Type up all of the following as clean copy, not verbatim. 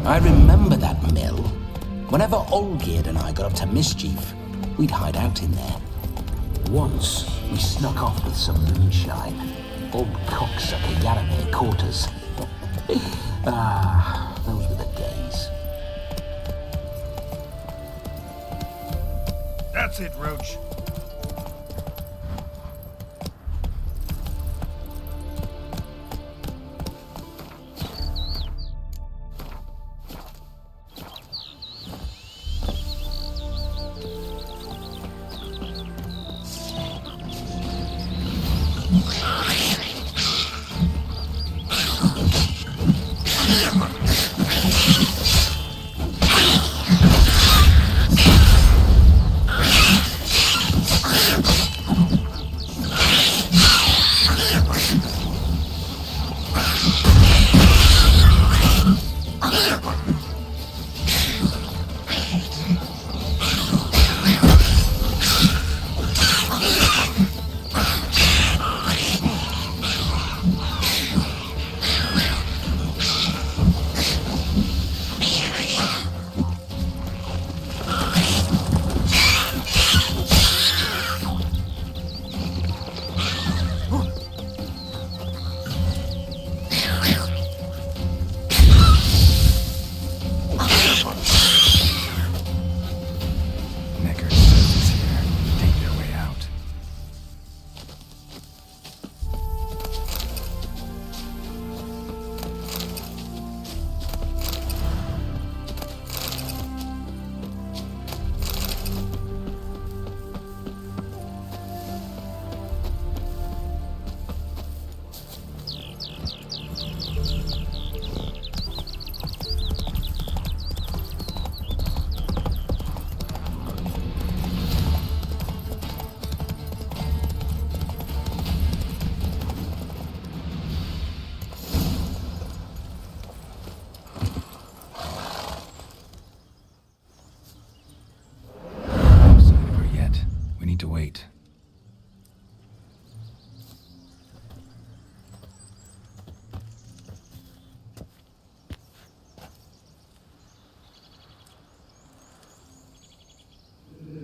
I remember that mill. Whenever Olgierd and I got up to mischief, we'd hide out in there. Once, we snuck off with some moonshine. Old cocksucker Yaramir caught us. Those were the days. That's it, Roach.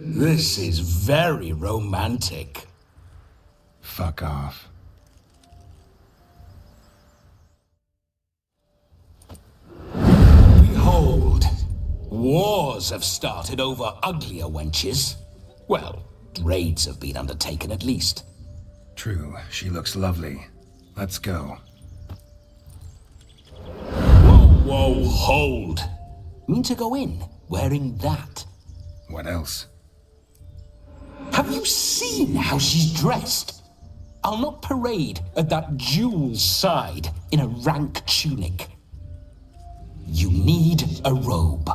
This is very romantic. Fuck off. Behold, wars have started over uglier wenches. Well, raids have been undertaken at least. True, she looks lovely. Let's go. Whoa, hold. Mean to go in wearing that? What else? Have you seen how she's dressed? I'll not parade at that jewel's side in a rank tunic. You need a robe.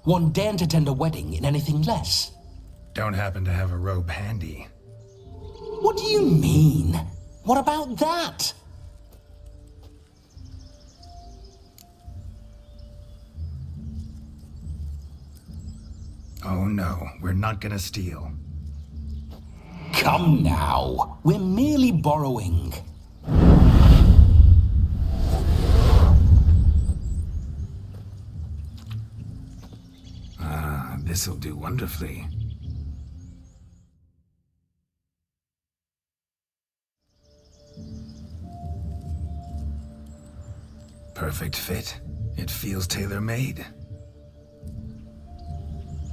One daren't attend a wedding in anything less. Don't happen to have a robe handy. What do you mean? What about that? Oh no, we're not gonna steal. Come now, we're merely borrowing. This'll do wonderfully. Perfect fit. It feels tailor-made.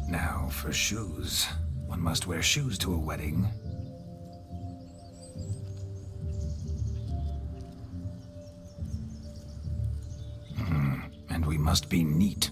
Now for shoes. One must wear shoes to a wedding. And we must be neat.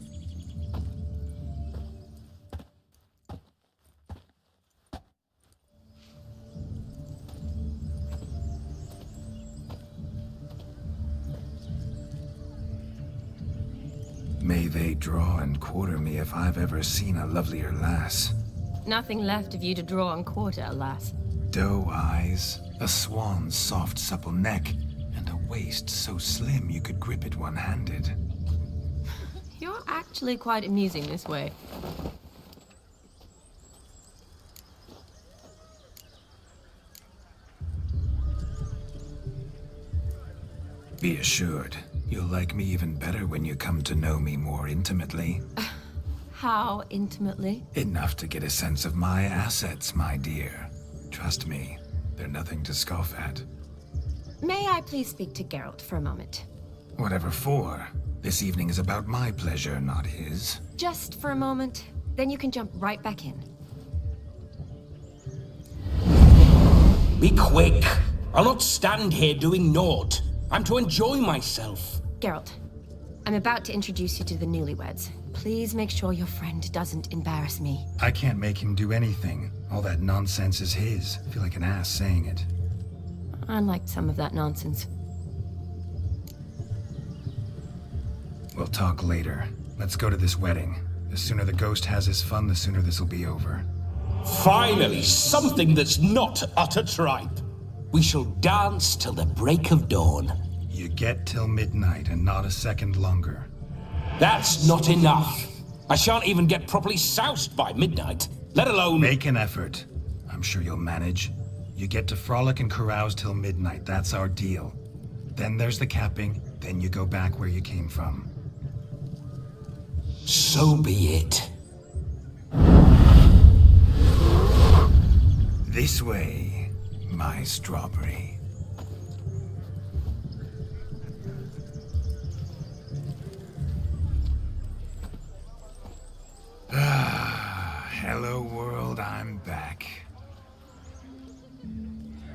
May they draw and quarter me if I've ever seen a lovelier lass. Nothing left of you to draw and quarter, alas. Doe eyes, a swan's soft supple neck, and a waist so slim you could grip it one-handed. You're actually quite amusing this way. Be assured, You'll like me even better when you come to know me more intimately. How intimately? Enough to get a sense of my assets, my dear. Trust me, they're nothing to scoff at. May I please speak to Geralt for a moment? Whatever for. This evening is about my pleasure, not his. Just for a moment, then you can jump right back in. Be quick. I'll not stand here doing naught. I'm to enjoy myself. Geralt, I'm about to introduce you to the newlyweds. Please make sure your friend doesn't embarrass me. I can't make him do anything. All that nonsense is his. I feel like an ass saying it. I liked some of that nonsense. We'll talk later. Let's go to this wedding. The sooner the ghost has his fun, the sooner this'll be over. Finally, something that's not utter tripe. We shall dance till the break of dawn. You get till midnight and not a second longer. That's not enough. I shan't even get properly soused by midnight, let alone... Make an effort. I'm sure you'll manage. You get to frolic and carouse till midnight. That's our deal. Then there's the capping. Then you go back where you came from. So be it. This way, my strawberry. Hello world, I'm back.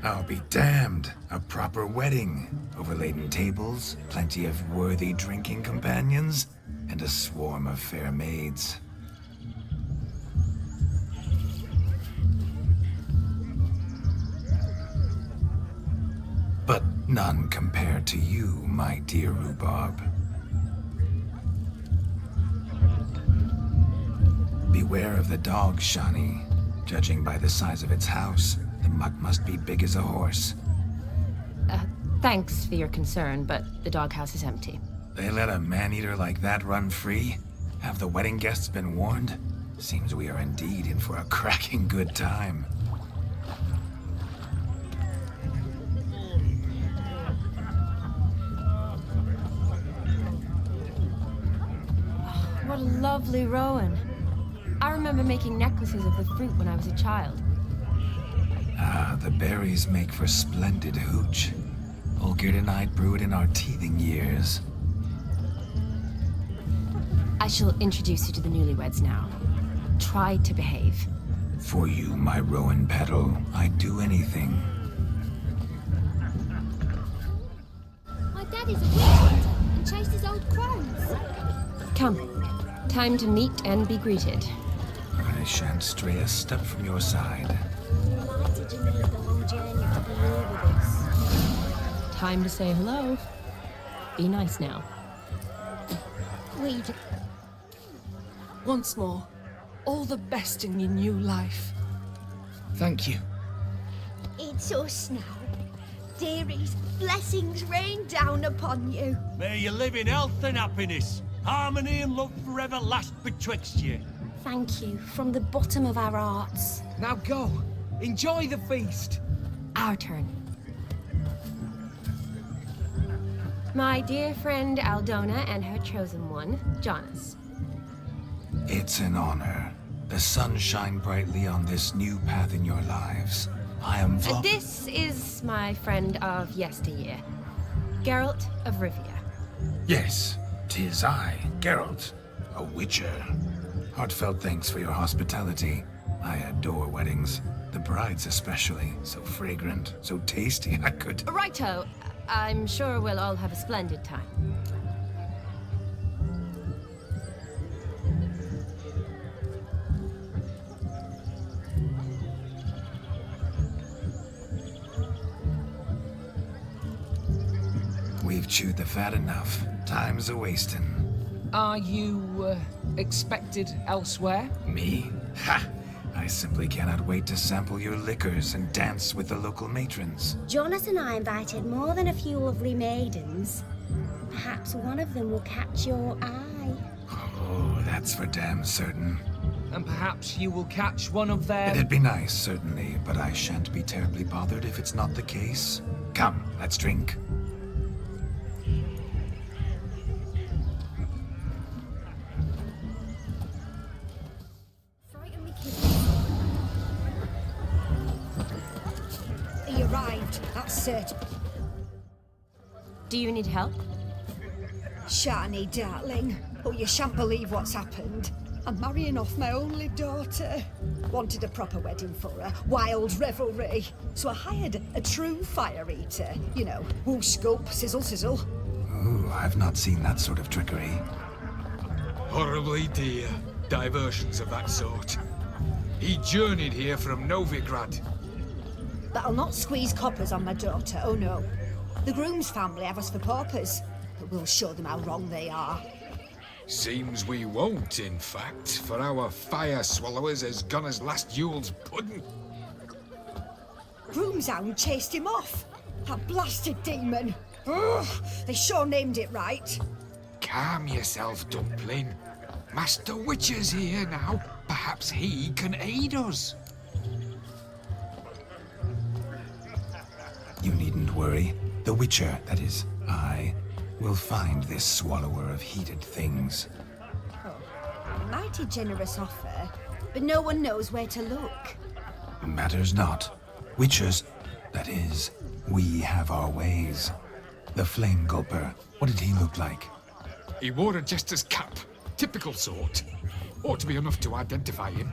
I'll be damned. A proper wedding. Overladen tables, plenty of worthy drinking companions, and a swarm of fair maids. But none compared to you, my dear rhubarb. Beware of the dog, Shani. Judging by the size of its house, the muck must be big as a horse. Thanks for your concern, but the doghouse is empty. They let a man-eater like that run free? Have the wedding guests been warned? Seems we are indeed in for a cracking good time. What a lovely rowan. I remember making necklaces of the fruit when I was a child. Ah, the berries make for splendid hooch. Olgerd and I brew it in our teething years. I shall introduce you to the newlyweds now. Try to behave. For you, my rowan petal, I'd do anything. My dad is a witch hunter and chased his old crones. Come. Time to meet and be greeted. I shan't stray a step from your side. Why did you make the whole journey to be here with us? Time to say hello. Be nice now. We Once more, all the best in your new life. Thank you. It's us now. Dearies, blessings rain down upon you. May you live in health and happiness. Harmony and love forever last betwixt you. Thank you from the bottom of our hearts. Now go. Enjoy the feast. Our turn. My dear friend Aldona and her chosen one, Jonas. It's an honor. The sun shine brightly on this new path in your lives. I am And this is my friend of yesteryear, Geralt of Rivia. Yes, 'tis I, Geralt, a witcher. Heartfelt thanks for your hospitality. I adore weddings. The brides especially. So fragrant, so tasty, I could... Righto. I'm sure we'll all have a splendid time. We've chewed the fat enough. Time's a-wasting. Are you, expected elsewhere? Me? Ha! I simply cannot wait to sample your liquors and dance with the local matrons. Jonas and I invited more than a few lovely maidens. Perhaps one of them will catch your eye. Oh, that's for damn certain. And perhaps you will catch one of their... It'd be nice, certainly, but I shan't be terribly bothered if it's not the case. Come, let's drink. it. Do you need help? Shani, darling. Oh, you shan't believe what's happened. I'm marrying off my only daughter. Wanted a proper wedding for her, wild revelry. So I hired a true fire eater. You know, whoosh, scope, sizzle, sizzle. Ooh, I've not seen that sort of trickery. Horribly dear diversions of that sort. He journeyed here from Novigrad. But I'll not squeeze coppers on my daughter, oh no. The groom's family have us for paupers, but we'll show them how wrong they are. Seems we won't, in fact, for our fire swallowers has gone as last Yule's pudding. Groom's hound chased him off. That blasted demon. Ugh, they sure named it right. Calm yourself, Dumpling. Master Witcher's here now. Perhaps he can aid us. You needn't worry. The Witcher, that is, I, will find this swallower of heated things. Mighty generous offer, but no one knows where to look. Matters not. Witchers, that is, we have our ways. The Flame Gulper, what did he look like? He wore a jester's cap. Typical sort. Ought to be enough to identify him.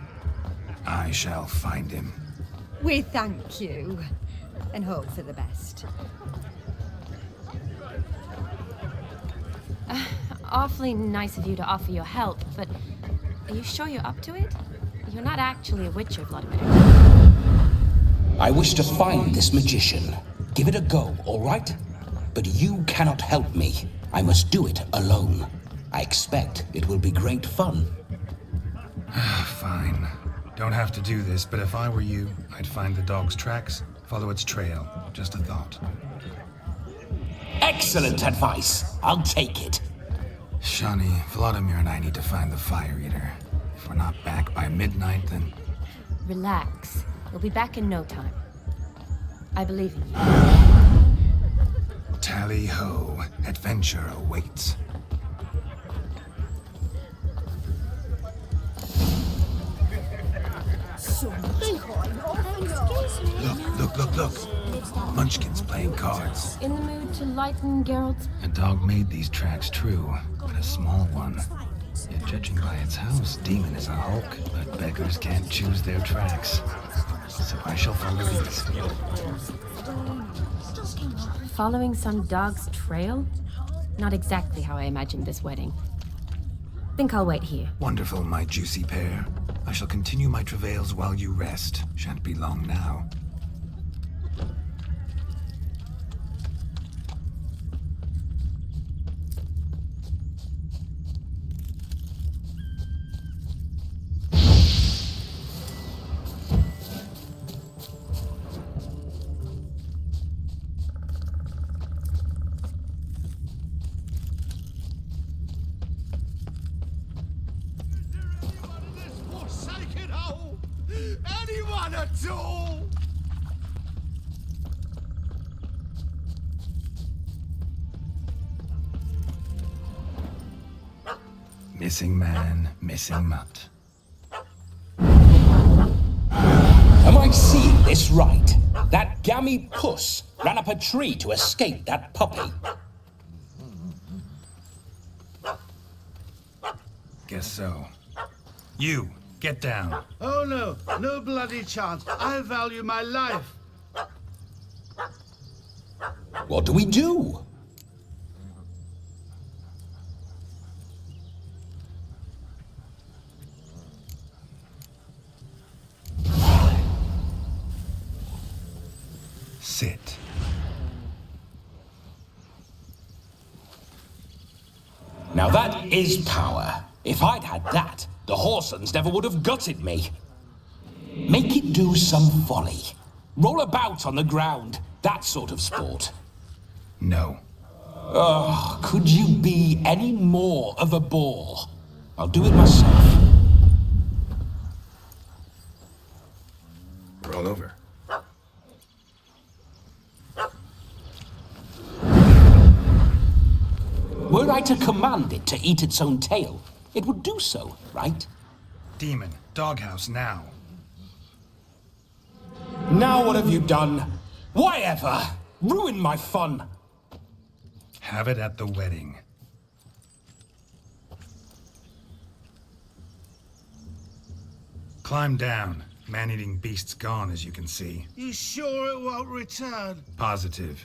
I shall find him. We thank you, and hope for the best. Awfully nice of you to offer your help, but are you sure you're up to it? You're not actually a witcher, Vladimir. I wish to find this magician. Give it a go, all right? But you cannot help me. I must do it alone. I expect it will be great fun. Fine. Don't have to do this, but if I were you, I'd find the dog's tracks, follow its trail. Just a thought. Excellent advice. I'll take it. Shani, Vladimir and I need to find the fire eater. If we're not back by midnight, then... Relax. We'll be back in no time. I believe in you. Tally-ho. Adventure awaits. Look. Munchkin's playing cards. In the mood to lighten Geralt's... A dog made these tracks true, but a small one. Yet judging by its house, Demon is a hulk, but beggars can't choose their tracks. So I shall follow these. Following some dog's trail? Not exactly how I imagined this wedding. Think I'll wait here. Wonderful, my juicy pair. I shall continue my travails while you rest. Shan't be long now. Anyone at all? Missing man, missing mutt. Am I seeing this right? That gammy puss ran up a tree to escape that puppy. Guess so. You, get down. Oh no, no bloody chance. I value my life. What do we do? Sit. Now that is power. If I'd had that, the Horsons never would have gutted me. Make it do some folly. Roll about on the ground. That sort of sport. No. Oh, could you be any more of a bore? I'll do it myself. Roll over. Were I to command it to eat its own tail, it would do so, right? Demon, doghouse now. Now what have you done? Why ever? Ruin my fun! Have it at the wedding. Climb down. Man-eating beast's gone, as you can see. You sure it won't return? Positive.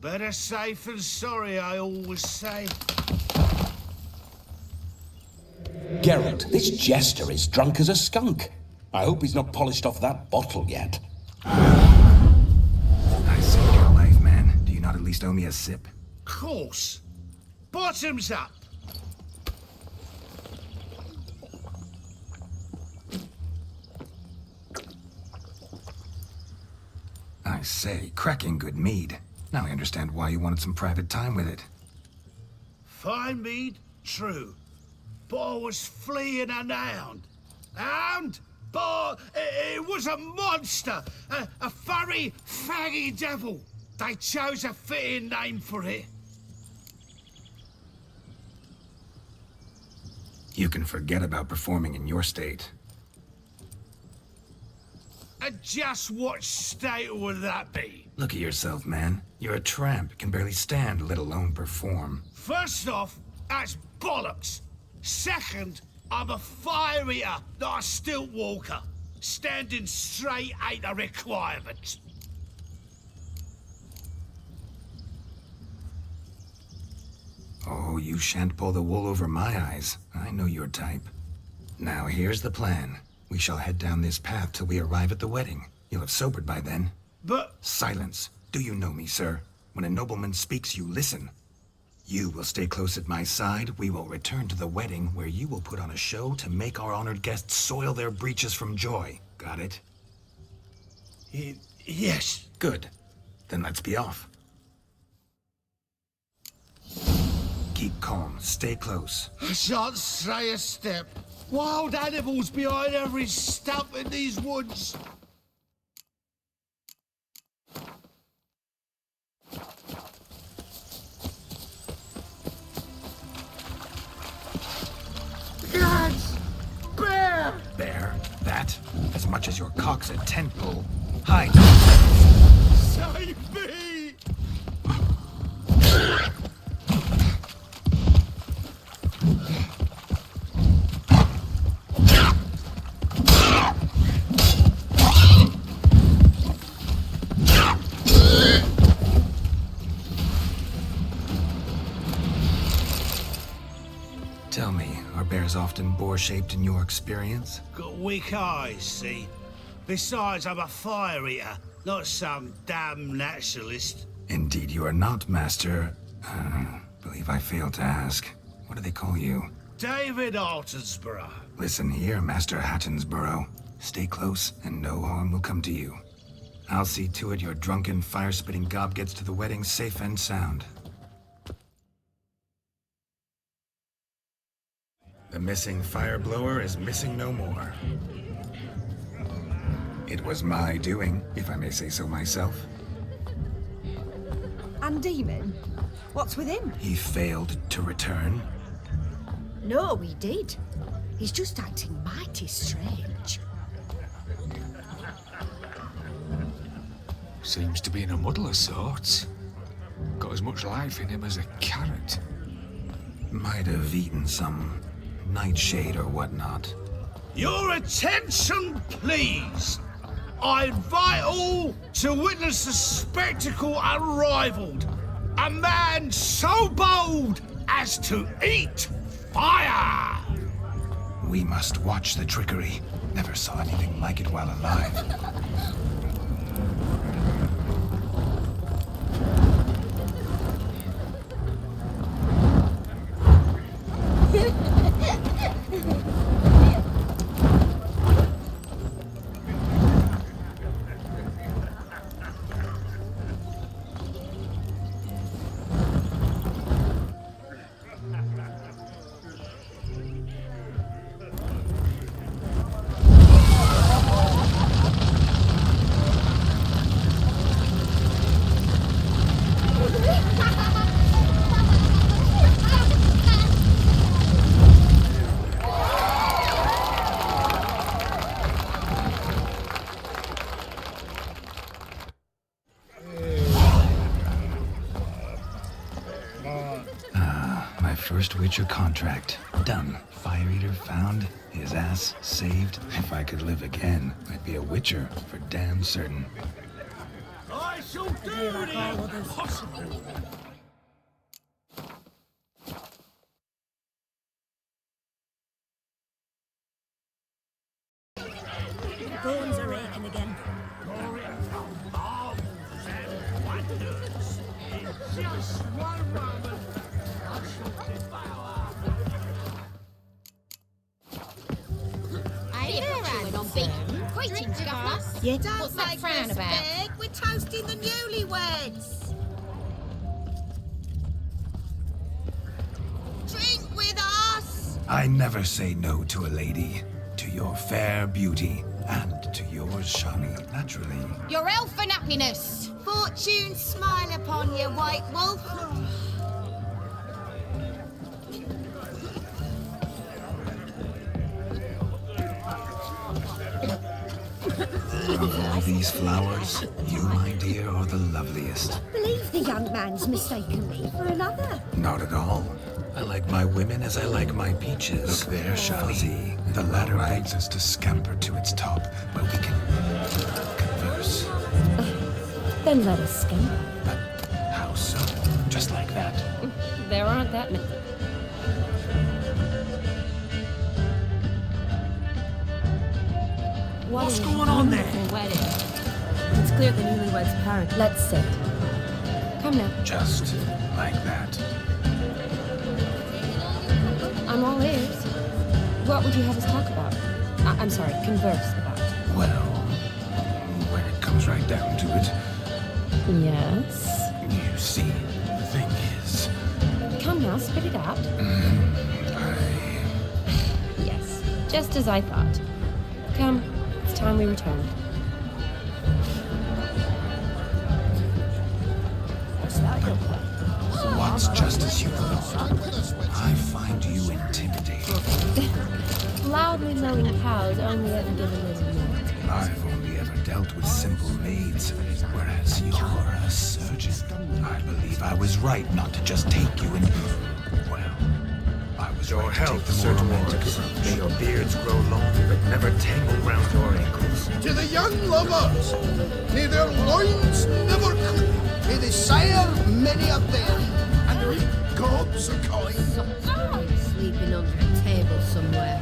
Better safe than sorry, I always say. Geralt, this jester is drunk as a skunk. I hope he's not polished off that bottle yet. I saved your life, man. Do you not at least owe me a sip? Course. Bottoms up. I say, cracking good mead. Now I understand why you wanted some private time with it. Fine mead, true. But I was fleeing an hound. Hound? But it was a monster. A furry, faggy devil. They chose a fitting name for it. You can forget about performing in your state. And just what state would that be? Look at yourself, man. You're a tramp, can barely stand, let alone perform. First off, that's bollocks. Second, I'm a fire eater, not a stilt walker. Standing straight ain't a requirement. Oh, you shan't pull the wool over my eyes. I know your type. Now, here's the plan. We shall head down this path till we arrive at the wedding. You'll have sobered by then. But... Silence. Do you know me, sir? When a nobleman speaks, you listen. You will stay close at my side. We will return to the wedding, where you will put on a show to make our honored guests soil their breeches from joy. Got it? Yes. Good. Then let's be off. Keep calm. Stay close. I shan't stray a step. Wild animals behind every stump in these woods. Guards! Bear! Bear? That? As much as your cock's a tent pole. Hide! Save me! Tell me, are bears often boar-shaped in your experience? Got weak eyes, see? Besides, I'm a fire eater, not some damn naturalist. Indeed you are not, Master. Believe I failed to ask. What do they call you? David Altonsborough. Listen here, Master Hattonsborough. Stay close, and no harm will come to you. I'll see to it your drunken, fire-spitting gob gets to the wedding safe and sound. The missing fire blower is missing no more. It was my doing, if I may say so myself. And Demon? What's with him? He failed to return. No, he did. He's just acting mighty strange. Seems to be in a muddle of sorts. Got as much life in him as a carrot. Might have eaten some nightshade or whatnot. Your attention, please. I invite all to witness a spectacle unrivaled. A man so bold as to eat fire. We must watch the trickery. Never saw anything like it while alive. My first Witcher contract. Done. Fire Eater found. His ass saved. If I could live again, I'd be a Witcher for damn certain. I shall do the impossible. Bones are aching again. Just one moment. I shall devour. Hey there, chewing on beef. Greetings, Governor. Yeah. What's that frown about? We're toasting the newlyweds. Drink with us. I never say no to a lady. To your fair beauty. And to yours, Shani, naturally. Your elfin happiness. Fortune smile upon you, White Wolf. Of all these flowers, you, my dear, are the loveliest. I believe the young man's mistaken me for another. Not at all. I like my women as I like my peaches. Look there, Shani. The ladder begs us to scamper to its top, where we can converse. Then let us scamper. But how so? Just like that? There aren't that many. What's going on there? Wedding. It's clear the newlyweds' parent. Let's sit. Come now. Just like that. I'm all ears. What would you have us talk about? I'm sorry, converse about. Well, when it comes right down to it, Yes? you see, the thing is, Come now, spit it out. I... Yes, just as I thought. Come, it's time we returned. What's just as you thought? I find you intimidating. Loudly lowing cows only ever give a little more. I've only ever dealt with simple maids, whereas you're a surgeon. I believe I was right not to just take you and... Well, I was Your right to health, take the Sir more romantic Dwarves. approach. May your beards grow long, but never tangle round your ankles. To the young lovers, may their loins never clip, may they sire many of them, and their gods are kind. Sleeping under a table somewhere.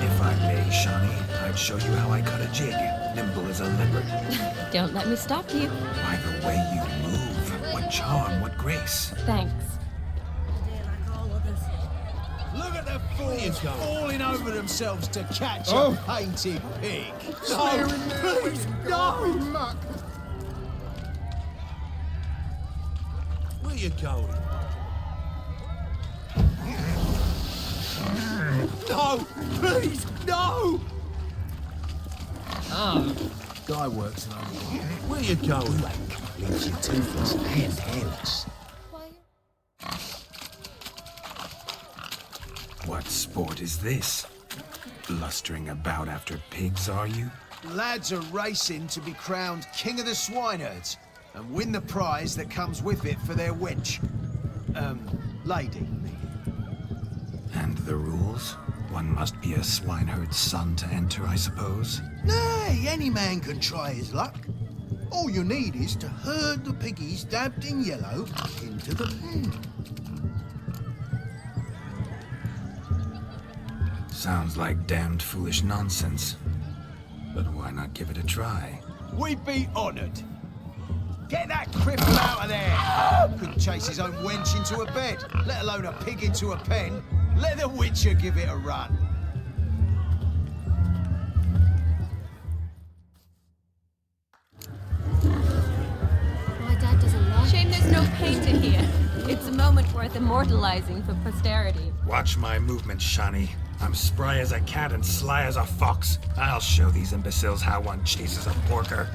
If I may, Shani, I'd show you how I cut a jig, nimble as a leopard. Don't let me stop you. By the way you move, what charm, what grace. Thanks. Look at the fools falling over themselves to catch a painted pig. No, please, no! Muck. Where you going? No! Please, no! Guy works on Where you going? leaves you toothless and hairless. What sport is this? Blustering about after pigs, are you? Lads are racing to be crowned king of the swineherds and win the prize that comes with it for their wench. Lady. And the rules? One must be a swineherd's son to enter, I suppose? Nay, any man can try his luck. All you need is to herd the piggies dabbed in yellow into the pen. Sounds like damned foolish nonsense. But why not give it a try? We'd be honoured. Get that cripple out of there! Couldn't chase his own wench into a bed, let alone a pig into a pen. Let the Witcher give it a run. My dad doesn't like. Shame there's no painter here. It's a moment worth immortalizing for posterity. Watch my movements, Shani. I'm spry as a cat and sly as a fox. I'll show these imbeciles how one chases a porker.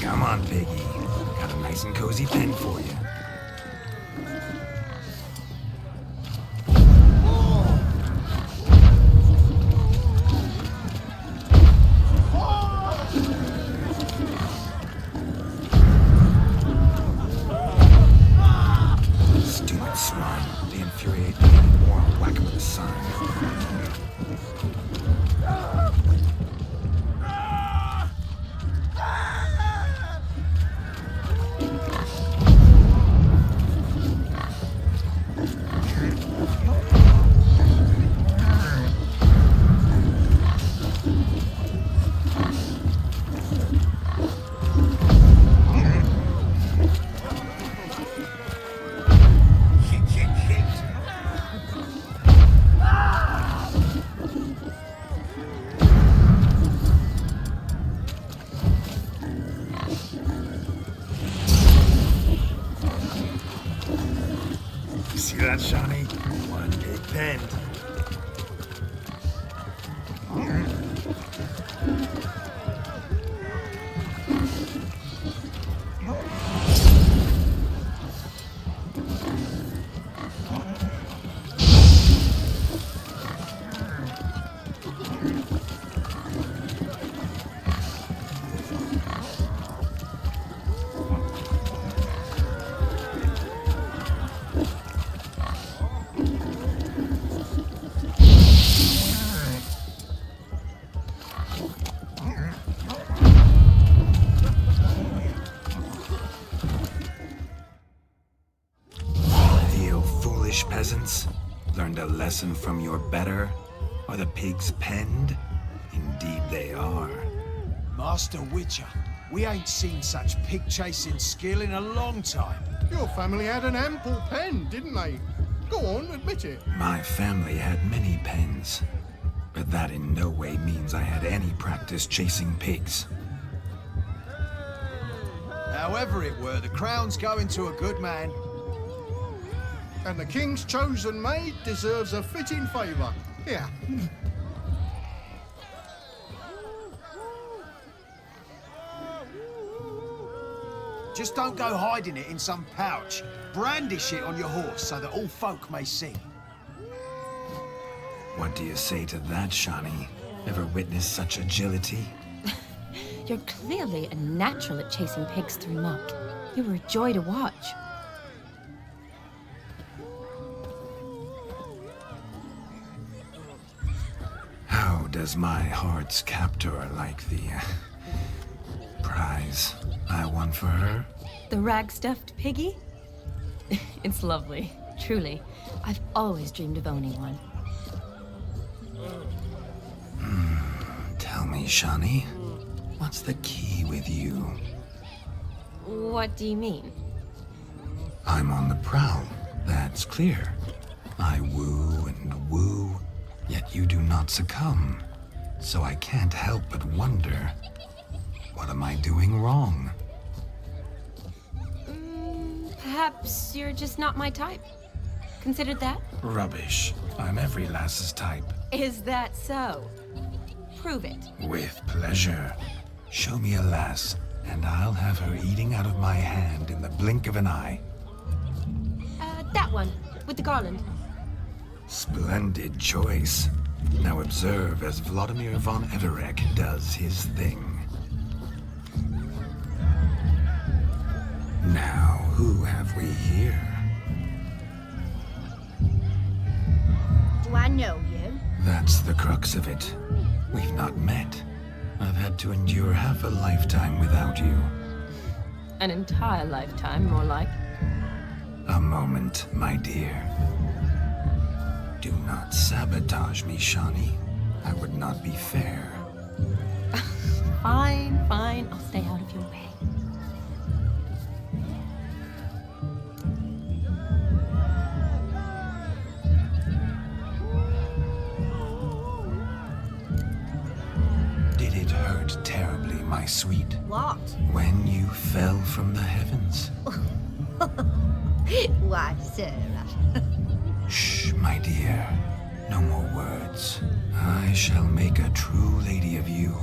Come on, piggy. Got a nice and cozy pen for you. that, Shawnee? One big pen. Peasants learned a lesson from your better? Are the pigs penned? Indeed they are. Master Witcher, we ain't seen such pig-chasing skill in a long time. Your family had an ample pen, didn't they? Go on, admit it. My family had many pens, but that in no way means I had any practice chasing pigs. However it were, the crown's going to a good man. And the king's chosen maid deserves a fitting favour. Here. Just don't go hiding it in some pouch. Brandish it on your horse so that all folk may see. What do you say to that, Shawnee? Ever witnessed such agility? You're clearly a natural at chasing pigs through muck. You were a joy to watch. How does my heart's captor like the prize I won for her? The rag-stuffed piggy? It's lovely, truly. I've always dreamed of owning one. Tell me, Shawnee, what's the key with you? What do you mean? I'm on the prowl, that's clear. I woo and woo, yet you do not succumb. So I can't help but wonder, what am I doing wrong? Perhaps you're just not my type. Considered that? Rubbish. I'm every lass's type. Is that so? Prove it. With pleasure. Show me a lass, and I'll have her eating out of my hand in the blink of an eye. That one, with the garland. Splendid choice. Now observe as Vladimir von Everek does his thing. Now, who have we here? Do I know you? That's the crux of it. We've not met. I've had to endure half a lifetime without you. An entire lifetime, more like. A moment, my dear. Do not sabotage me, Shawnee. I would not be fair. Fine, fine. I'll stay out of your way. Did it hurt terribly, my sweet? What? When you fell from the heavens? Why, Sarah. Shh, my dear. No more words. I shall make a true lady of you.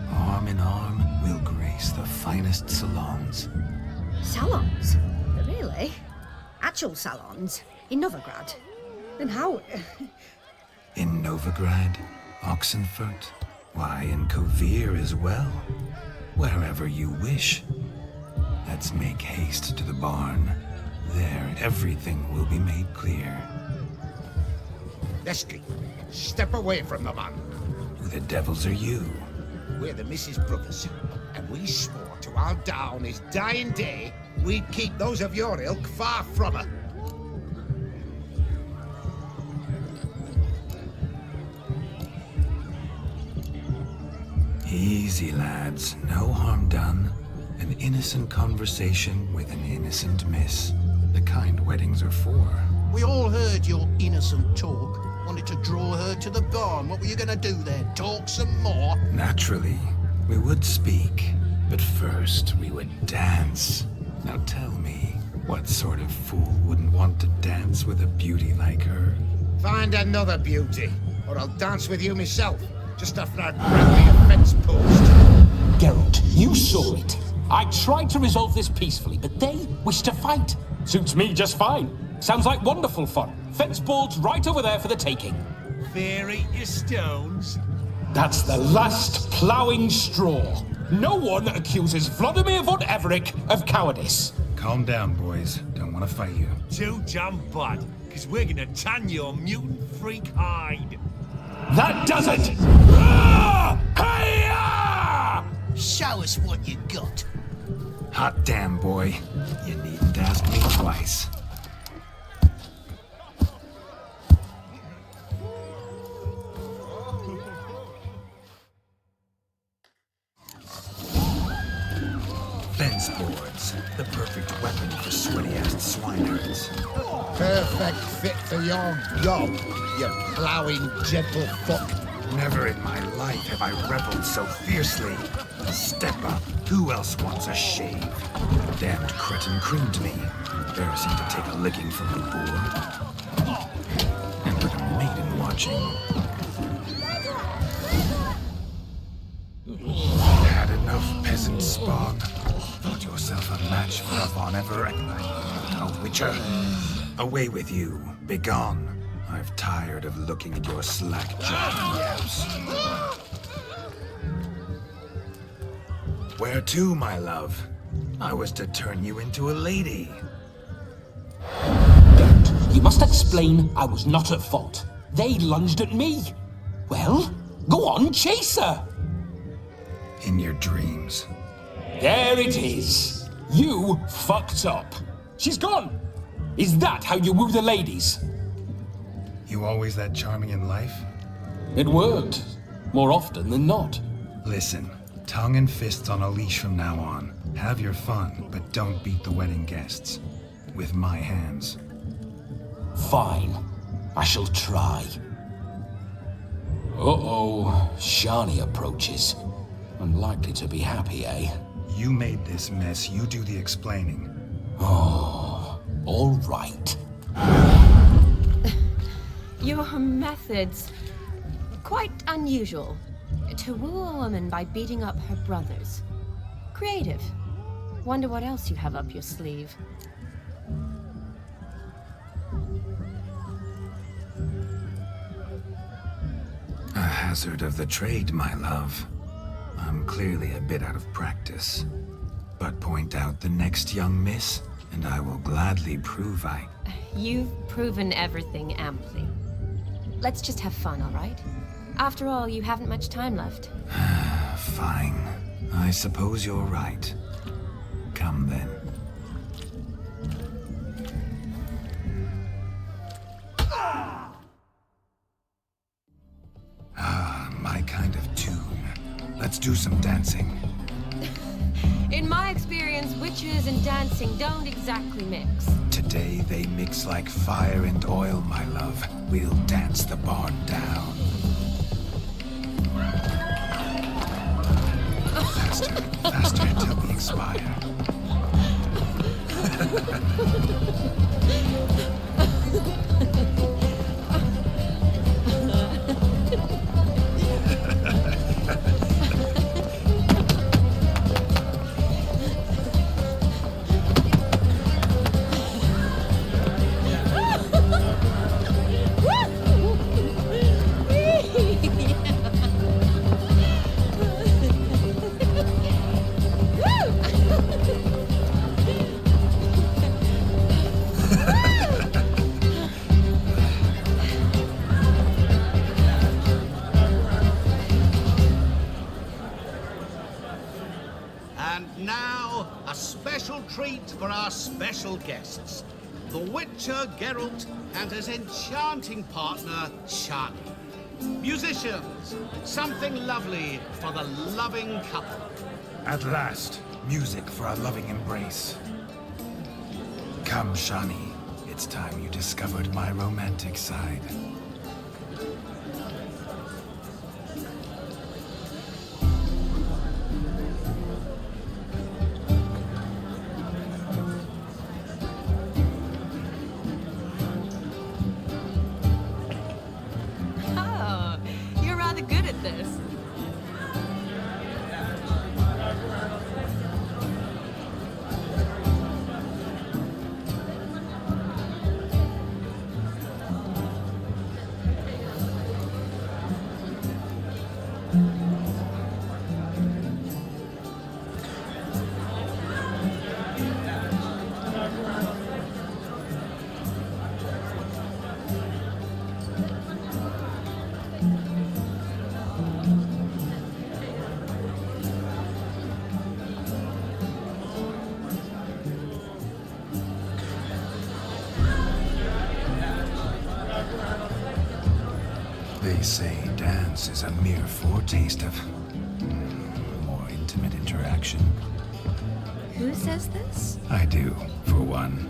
Arm in arm, we'll grace the finest salons. Salons? Really? Actual salons? In Novigrad? Then how? In Novigrad, Oxenfurt, why, in Kovir as well. Wherever you wish. Let's make haste to the barn. There, everything will be made clear. Leslie, step away from the man. Who the devils are you? We're the Mrs. Brothers, and we swore to our down his dying day we'd keep those of your ilk far from her. Easy, lads. No harm done. An innocent conversation with an innocent miss. The kind weddings are for. We all heard your innocent talk. Wanted to draw her to the barn. What were you gonna do there? Talk some more? Naturally, we would speak. But first, we would dance. Now tell me, What sort of fool wouldn't want to dance with a beauty like her? Find another beauty, or I'll dance with you myself, just after I'd bring me a fence post. Geralt, you saw it. I tried to resolve this peacefully, but they wish to fight. Suits me just fine. Sounds like wonderful fun. Fence boards right over there for the taking. Fear eat your stones. That's the last ploughing straw. No one accuses Vladimir von Everick of cowardice. Calm down, boys. Don't want to fight you. Too damn bad, because we're gonna tan your mutant freak hide. That does it! Ah! Hi-ya! Show us what you got. Hot damn, boy. You needn't ask me twice. Fence boards. The perfect weapon for sweaty-assed swineherds. Perfect fit for your gob, you ploughing gentle fuck. Never in my life have I reveled so fiercely. Step up. Who else wants a shave? Damned cretin creamed me. Embarrassing to take a licking from a boor. And with a maiden watching. Had enough, peasant spawn. Thought yourself a match for a Von Everett. A witcher. Away with you. Begone. I've tired of looking at your slack-jawed yaps. Where to, my love? I was to turn you into a lady. Don't. You must explain I was not at fault. They lunged at me. Well, go on, chase her. In your dreams. There it is. You fucked up. She's gone. Is that how you woo the ladies? You always that charming in life? It worked. More often than not. Listen, tongue and fists on a leash from now on. Have your fun, but don't beat the wedding guests. With my hands. Fine. I shall try. Uh-oh. Shani approaches. Unlikely to be happy, eh? You made this mess. You do the explaining. Oh, all right. Your methods, quite unusual. To woo a woman by beating up her brothers. Creative. Wonder what else you have up your sleeve. A hazard of the trade, my love. I'm clearly a bit out of practice. But point out the next young miss, and I will gladly prove I... You've proven everything amply. Let's just have fun, all right? After all, you haven't much time left. Fine. I suppose you're right. Come then. Ah, my kind of tune. Let's do some dancing. In my experience, witches and dancing don't exactly mix. Today they mix like fire and oil, my love. We'll dance the barn down. Faster, faster until we expire. Treat for our special guests, the Witcher Geralt and his enchanting partner Shani. Musicians, something lovely for the loving couple. At last, music for a loving embrace. Come, Shani. It's time you discovered my romantic side. They say dance is a mere foretaste of more intimate interaction. Who says this? I do, for one.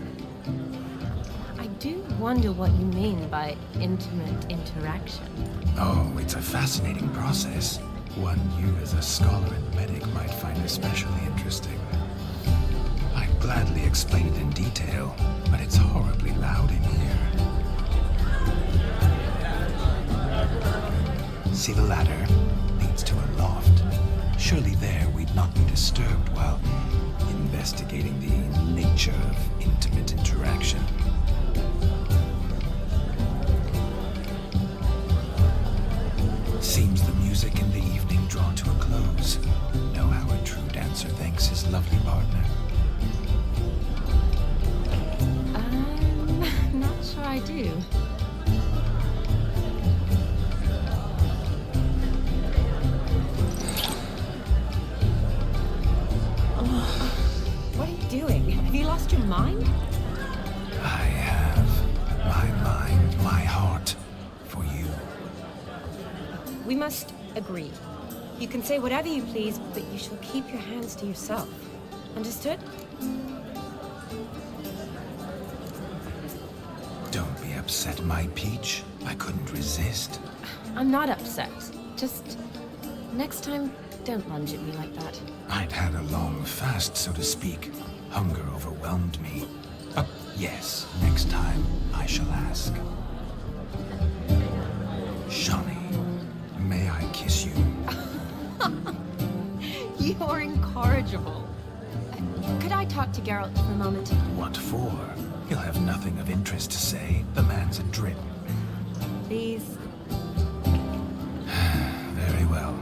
I do wonder what you mean by intimate interaction. Oh, it's a fascinating process. One you as a scholar and medic might find especially interesting. I'd gladly explain it in detail, but it's horribly loud in here. See the ladder? Leads to a loft. Surely there we'd not be disturbed while investigating the nature of intimate interaction. Seems the music in the evening draw to a close. Know how a true dancer thanks his lovely partner. I'm not sure I do. What are you doing? Have you lost your mind? I have my mind, my heart for you. We must agree. You can say whatever you please, but you shall keep your hands to yourself. Understood? Don't be upset, my peach. I couldn't resist. I'm not upset. Just next time, don't lunge at me like that. I'd had a long fast, so to speak. Hunger overwhelmed me. But yes, next time I shall ask. Shawnee, may I kiss you? You're incorrigible. Could I talk to Geralt for a moment? What for? He'll have nothing of interest to say. The man's adrip. Please. Very well.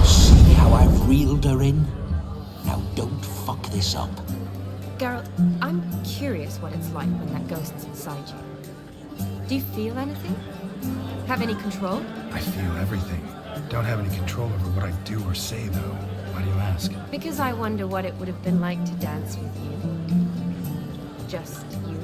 See how I've reeled her in? Now don't fuck this up. Geralt, I'm curious what it's like when that ghost's inside you. Do you feel anything? Have any control? I feel everything. Don't have any control over what I do or say, though. Why do you ask? Because I wonder what it would have been like to dance with you. Just you.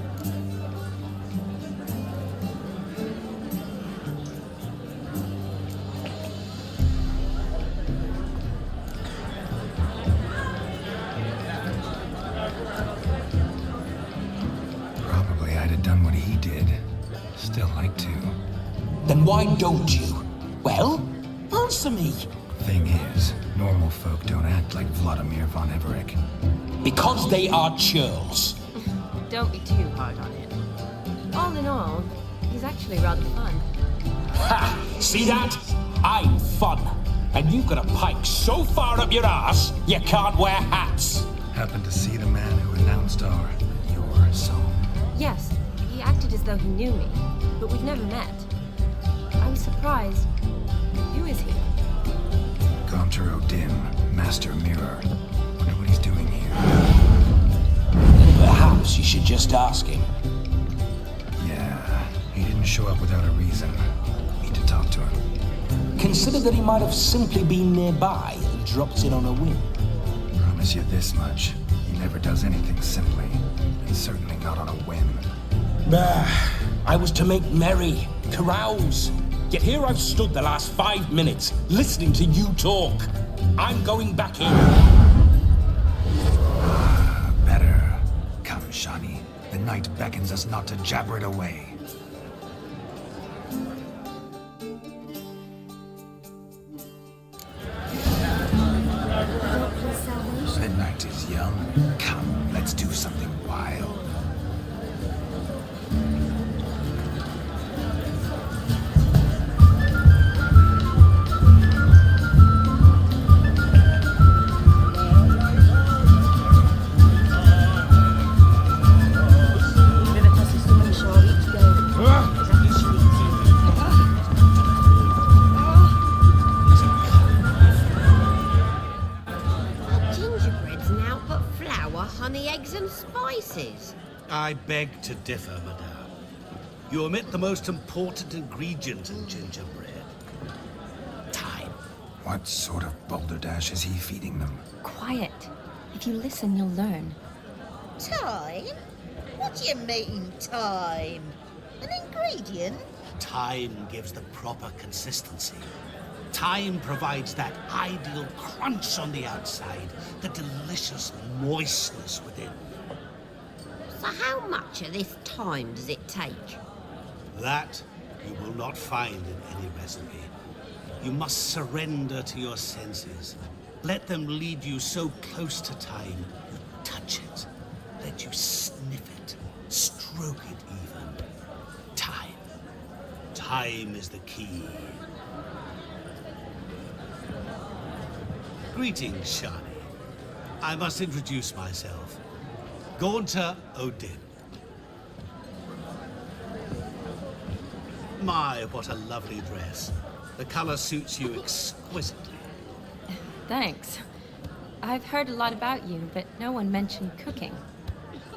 Probably I'd have done what he did. Still like to. Then why don't you? Well, answer me. Thing is, normal folk don't act like Vladimir von Everett. Because they are churls. Don't be too hard on him. All in all, he's actually rather fun. Ha! See that? I'm fun. And you've got a pike so far up your ass, you can't wear hats. Happened to see the man who announced your song. Yes, he acted as though he knew me, but we've never met. I was surprised. Who is he? Gontero Dim, Master Mirror. Wonder what he's doing here. Perhaps you should just ask him. Yeah, he didn't show up without a reason. Need to talk to him. Consider that he might have simply been nearby and dropped in on a whim. Promise you this much. He never does anything simply. And certainly not on a whim. I was to make merry, carouse. Yet here I've stood the last 5 minutes, listening to you talk. I'm going back in. Better. Come, Shawnee. The night beckons us not to jabber it away. The night is young. Come, let's do something wild. I beg to differ, madame. You omit the most important ingredient in gingerbread. Time. What sort of balderdash is he feeding them? Quiet. If you listen, you'll learn. Time? What do you mean, time? An ingredient? Time gives the proper consistency. Time provides that ideal crunch on the outside, the delicious moistness within. So how much of this time does it take? That you will not find in any recipe. You must surrender to your senses. Let them lead you so close to time, you touch it. Let you sniff it, stroke it even. Time. Time is the key. Greetings, Shani. I must introduce myself. Gaunter Odin. My, what a lovely dress. The color suits you exquisitely. Thanks. I've heard a lot about you, but no one mentioned cooking.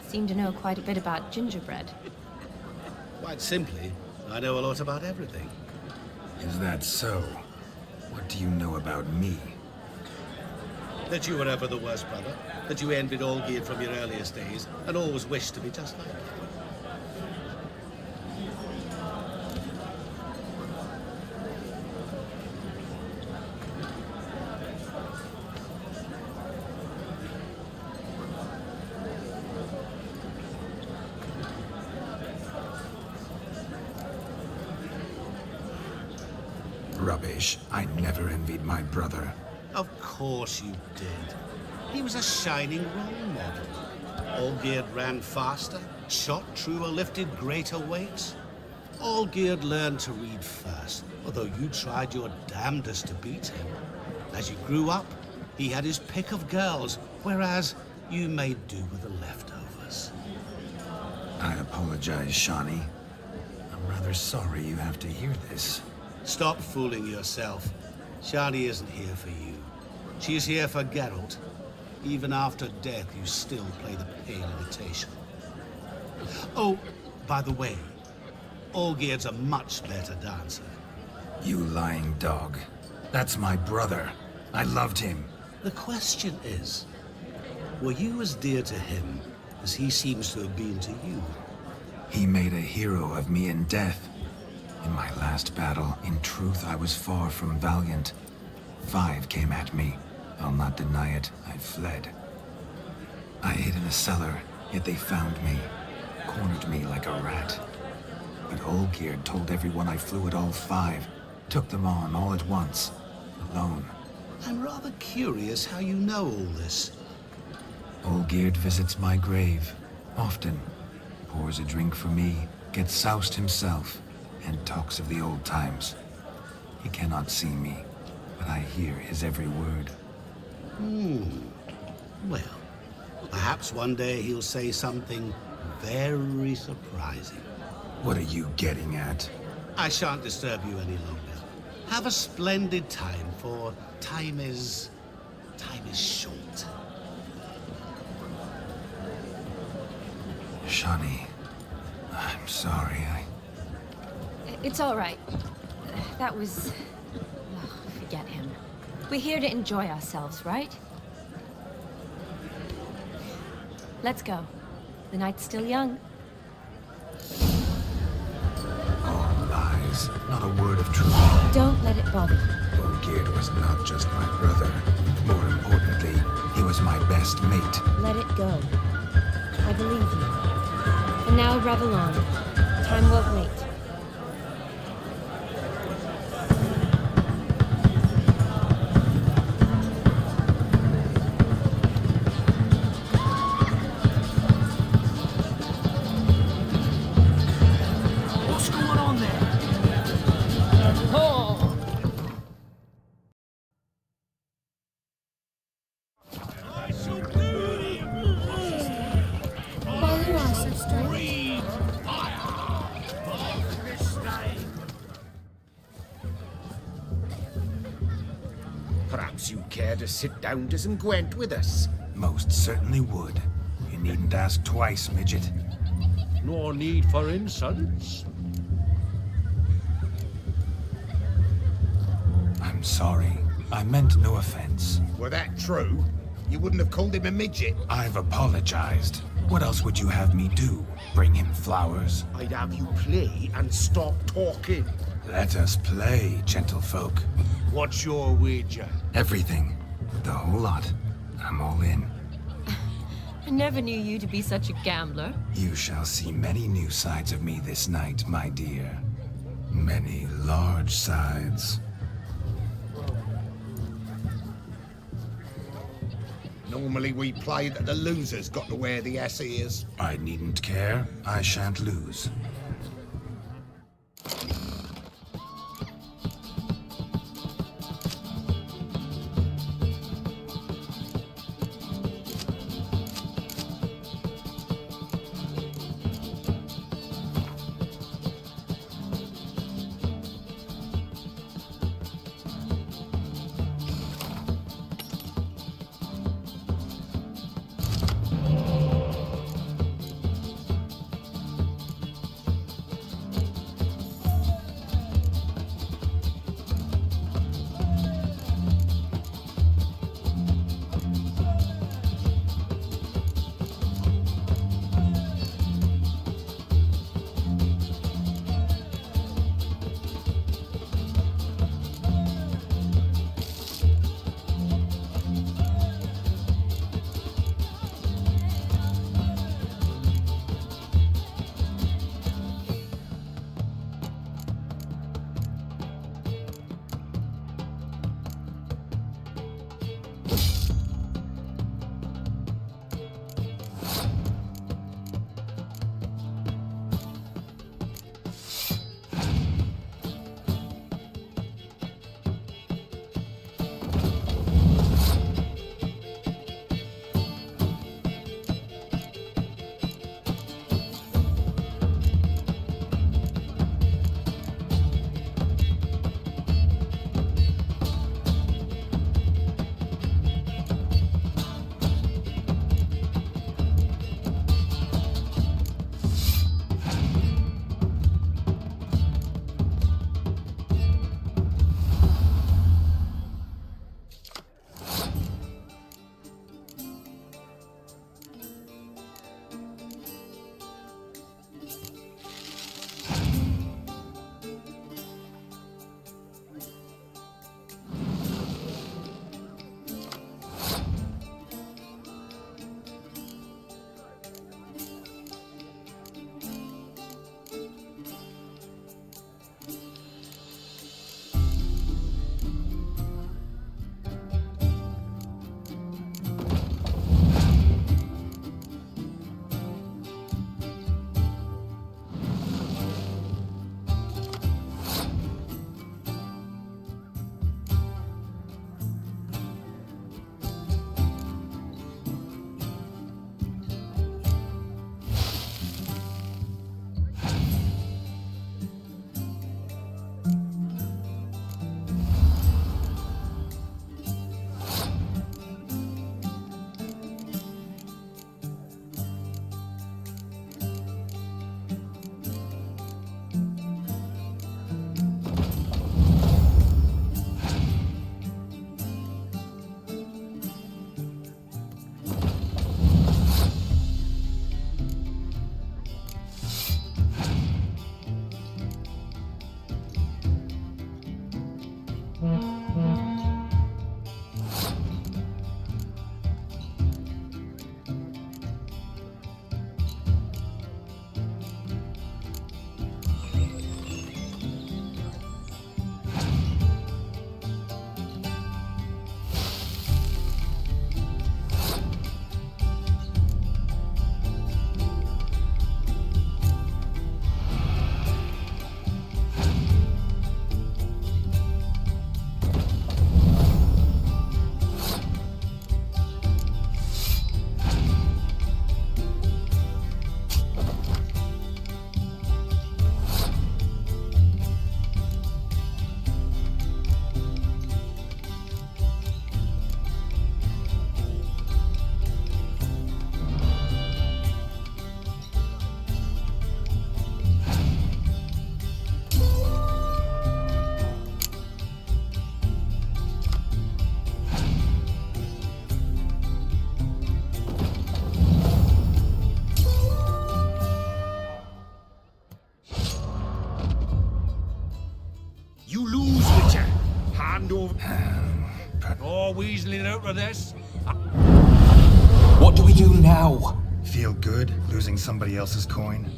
Seem to know quite a bit about gingerbread. Quite simply, I know a lot about everything. Is that so? What do you know about me? That you were ever the worst brother, that you envied Olgierd from your earliest days, and always wished to be just like him. Rubbish. I never envied my brother. Of course you did. He was a shining role model. Olgierd ran faster, shot truer, lifted greater weights. Olgierd learned to read first, although you tried your damnedest to beat him. As you grew up, he had his pick of girls, whereas you made do with the leftovers. I apologize, Shani. I'm rather sorry you have to hear this. Stop fooling yourself. Shani isn't here for you. She's here for Geralt. Even after death, you still play the pale imitation. Oh, by the way, Olgierd's a much better dancer. You lying dog. That's my brother. I loved him. The question is, were you as dear to him as he seems to have been to you? He made a hero of me in death. In my last battle, in truth, I was far from valiant. 5 came at me. I'll not deny it, I fled. I hid in a cellar, yet they found me, cornered me like a rat. But Olgierd told everyone I flew at all 5, took them on all at once, alone. I'm rather curious how you know all this. Olgierd visits my grave, often. Pours a drink for me, gets soused himself, and talks of the old times. He cannot see me, but I hear his every word. Well, perhaps one day he'll say something very surprising. What are you getting at? I shan't disturb you any longer. Have a splendid time, for time is short. Shani, I'm sorry, It's all right. That was... oh, forget him. We're here to enjoy ourselves, right? Let's go. The night's still young. All lies, not a word of truth. Don't let it bother you. Olgierd was not just my brother. More importantly, he was my best mate. Let it go. I believe you. And now revel on. Time won't wait. Perhaps you care to sit down to some Gwent with us? Most certainly would. You needn't ask twice, midget. No need for insults. I'm sorry. I meant no offense. Were that true, you wouldn't have called him a midget. I've apologized. What else would you have me do? Bring him flowers? I'd have you play and stop talking. Let us play, gentlefolk. What's your wager? Everything. The whole lot. I'm all in. I never knew you to be such a gambler. You shall see many new sides of me this night, my dear. Many large sides. Normally we play that the loser's got to wear the S ears. I needn't care. I shan't lose. no weaseling out of this. What do we do now? Feel good losing somebody else's coin?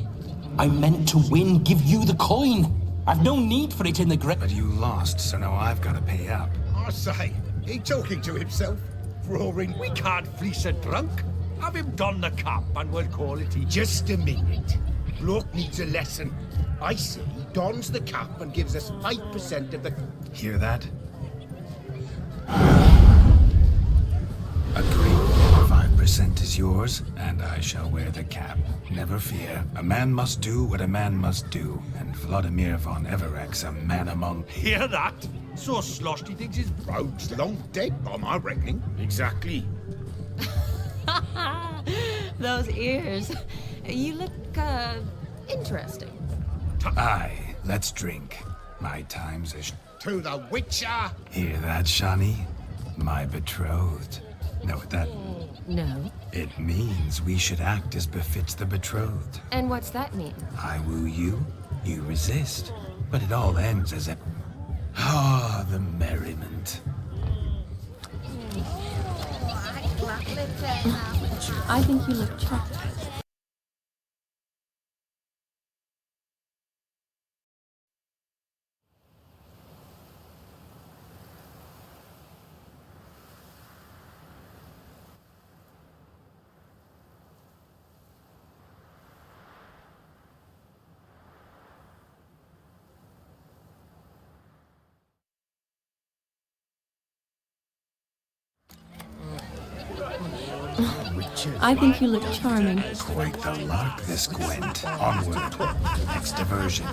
I meant to win, give you the coin. I've no need for it in the But you lost, so now I've got to pay up. I say, he talking to himself, roaring. We can't fleece a drunk. Have him don the cap and we'll call it even. Just a minute. Bloke needs a lesson. I say he dons the cap and gives us 5% of the... Hear that? Agreed. 5% is yours, and I shall wear the cap. Never fear. A man must do what a man must do, and Vladimir von Everek's a man among... Hear that? So sloshed he thinks his Rogue's long dead by my reckoning. Exactly. Those ears. You look, interesting. Aye, let's drink. My time's To the Witcher! Hear that, Shani? My betrothed. Know what that... No. It means we should act as befits the betrothed. And what's that mean? I woo you, you resist. But it all ends as a... Ah, the merriment. I think you look charming. I think you look charming. Quite the lark, this Gwent. Onward. Next diversion.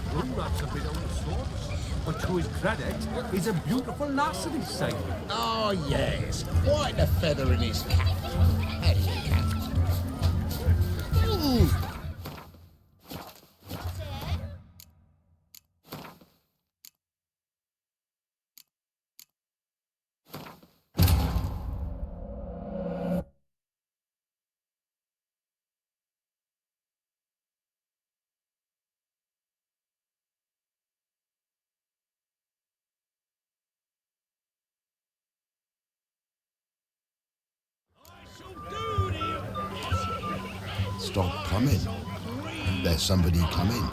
But to his credit, he's a beautiful lass at his side. Oh, yes. Quite a feather in his cap. How do you count? Stop coming. There's somebody coming.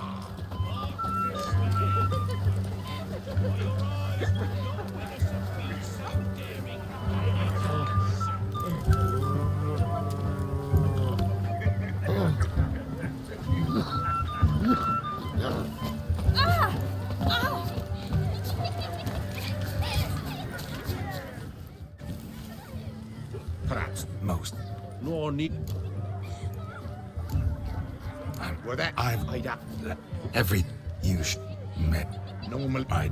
Perhaps Most. No need. Well, that I'd every you met normal. I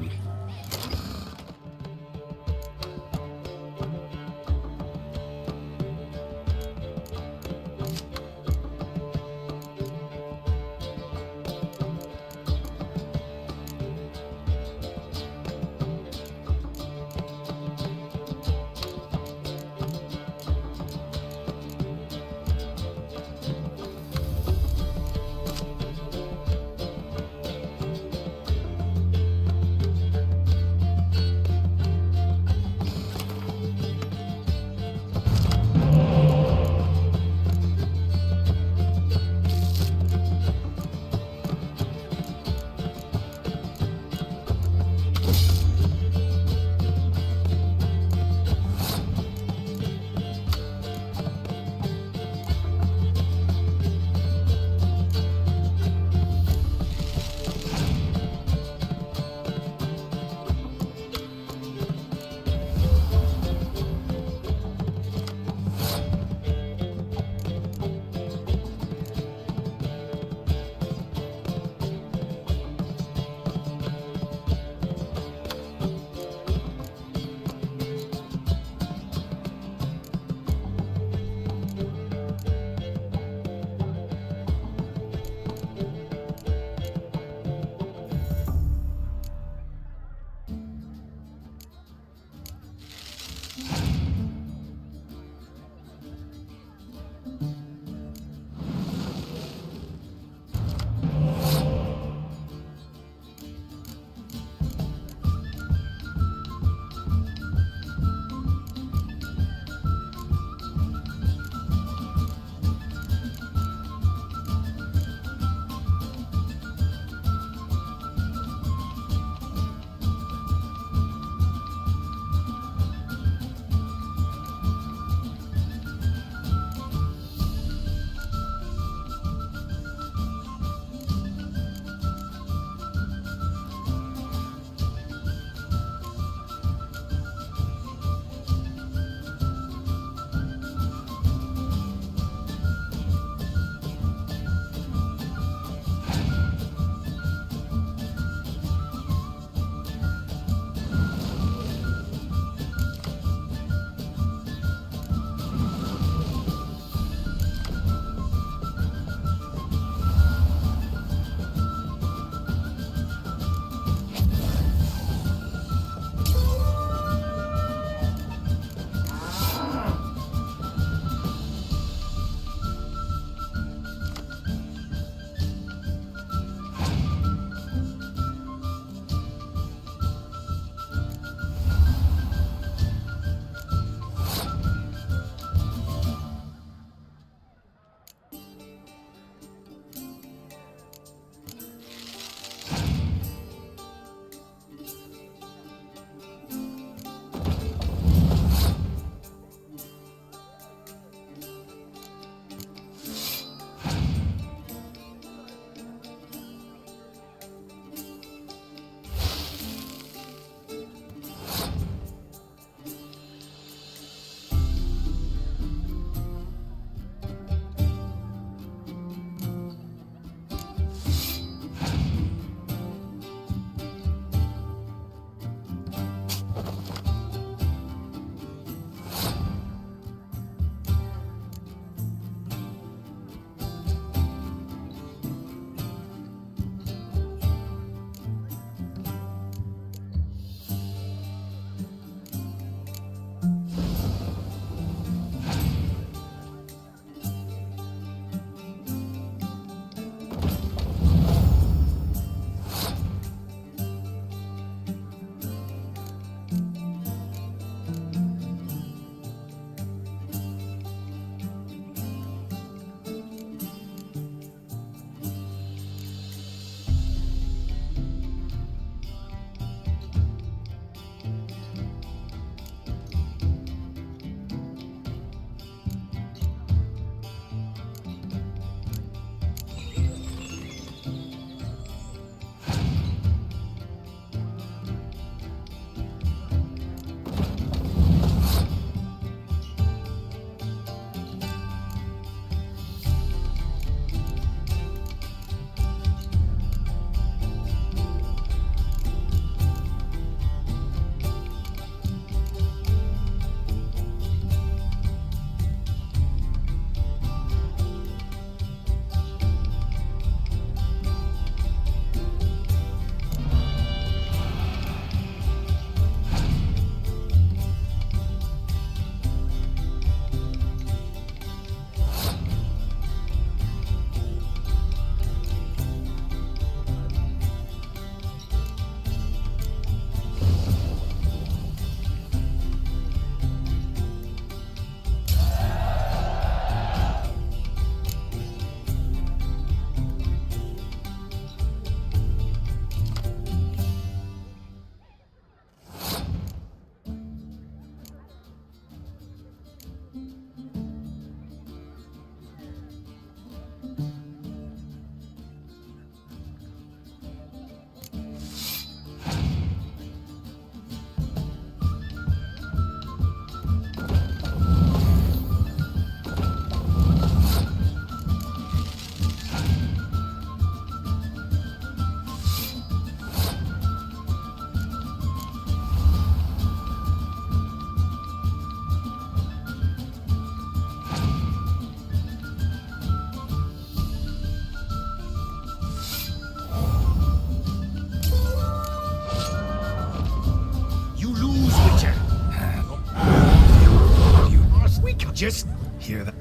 just hear that.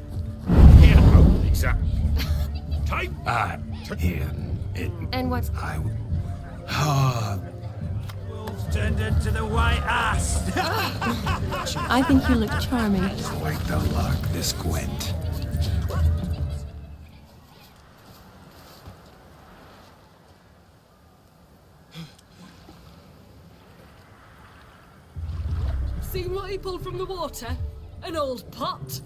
Yeah, oh, exactly. Type. Here. It. And what's... Wolves turned into the white ass. I think you look charming. Quite the lark, this Gwent. Seen what he pulled from the water? An old pot?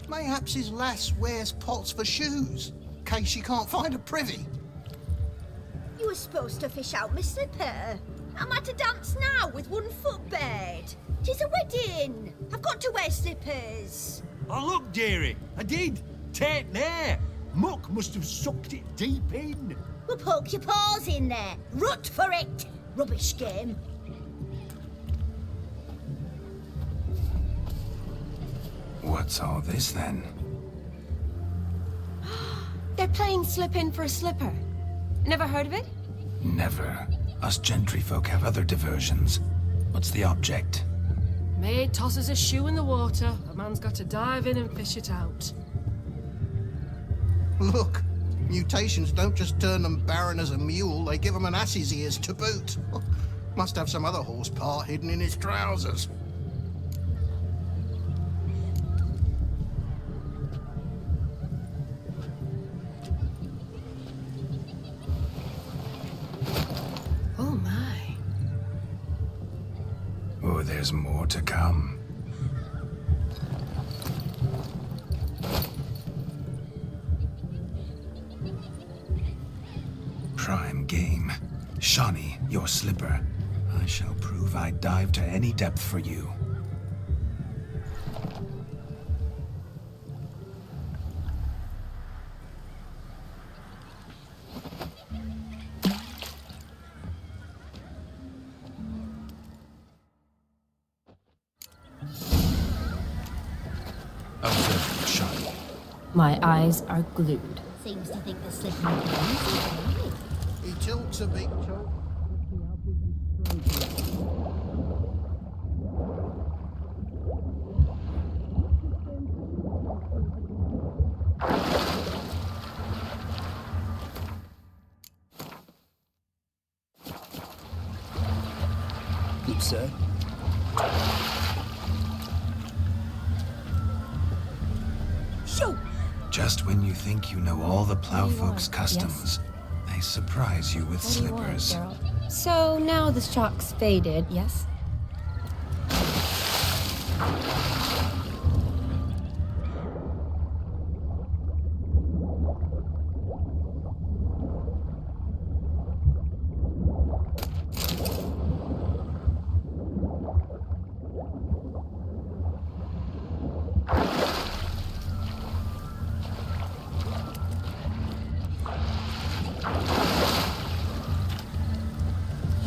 Mayhaps his lass wears pots for shoes, in case she can't find a privy. You were supposed to fish out my slipper. I'm at a dance now with one foot bared. 'Tis a wedding. I've got to wear slippers. Oh, look, dearie. I did. Take there. Muck must have sucked it deep in. Well, poke your paws in there. Rut for it. Rubbish game. What's all this then? They're playing slip in for a slipper. Never heard of it? Never. Us gentry folk have other diversions. What's the object? Maid tosses a shoe in the water. A man's got to dive in and fish it out. Look, mutations don't just turn them barren as a mule, they give them an ass's ears to boot. Must have some other horse part hidden in his trousers. Oh my. Oh, there's more to come. Prime game. Shawnee, your slipper. I shall prove I'd dive to any depth for you. Observe, Shawnee. My eyes are glued. Seems to think the slipper is He tilts a big tilt. Good, sir. Shoot! Just when you think you know all the plowfolk's customs, they surprise you with slippers. So now the shock's faded, yes?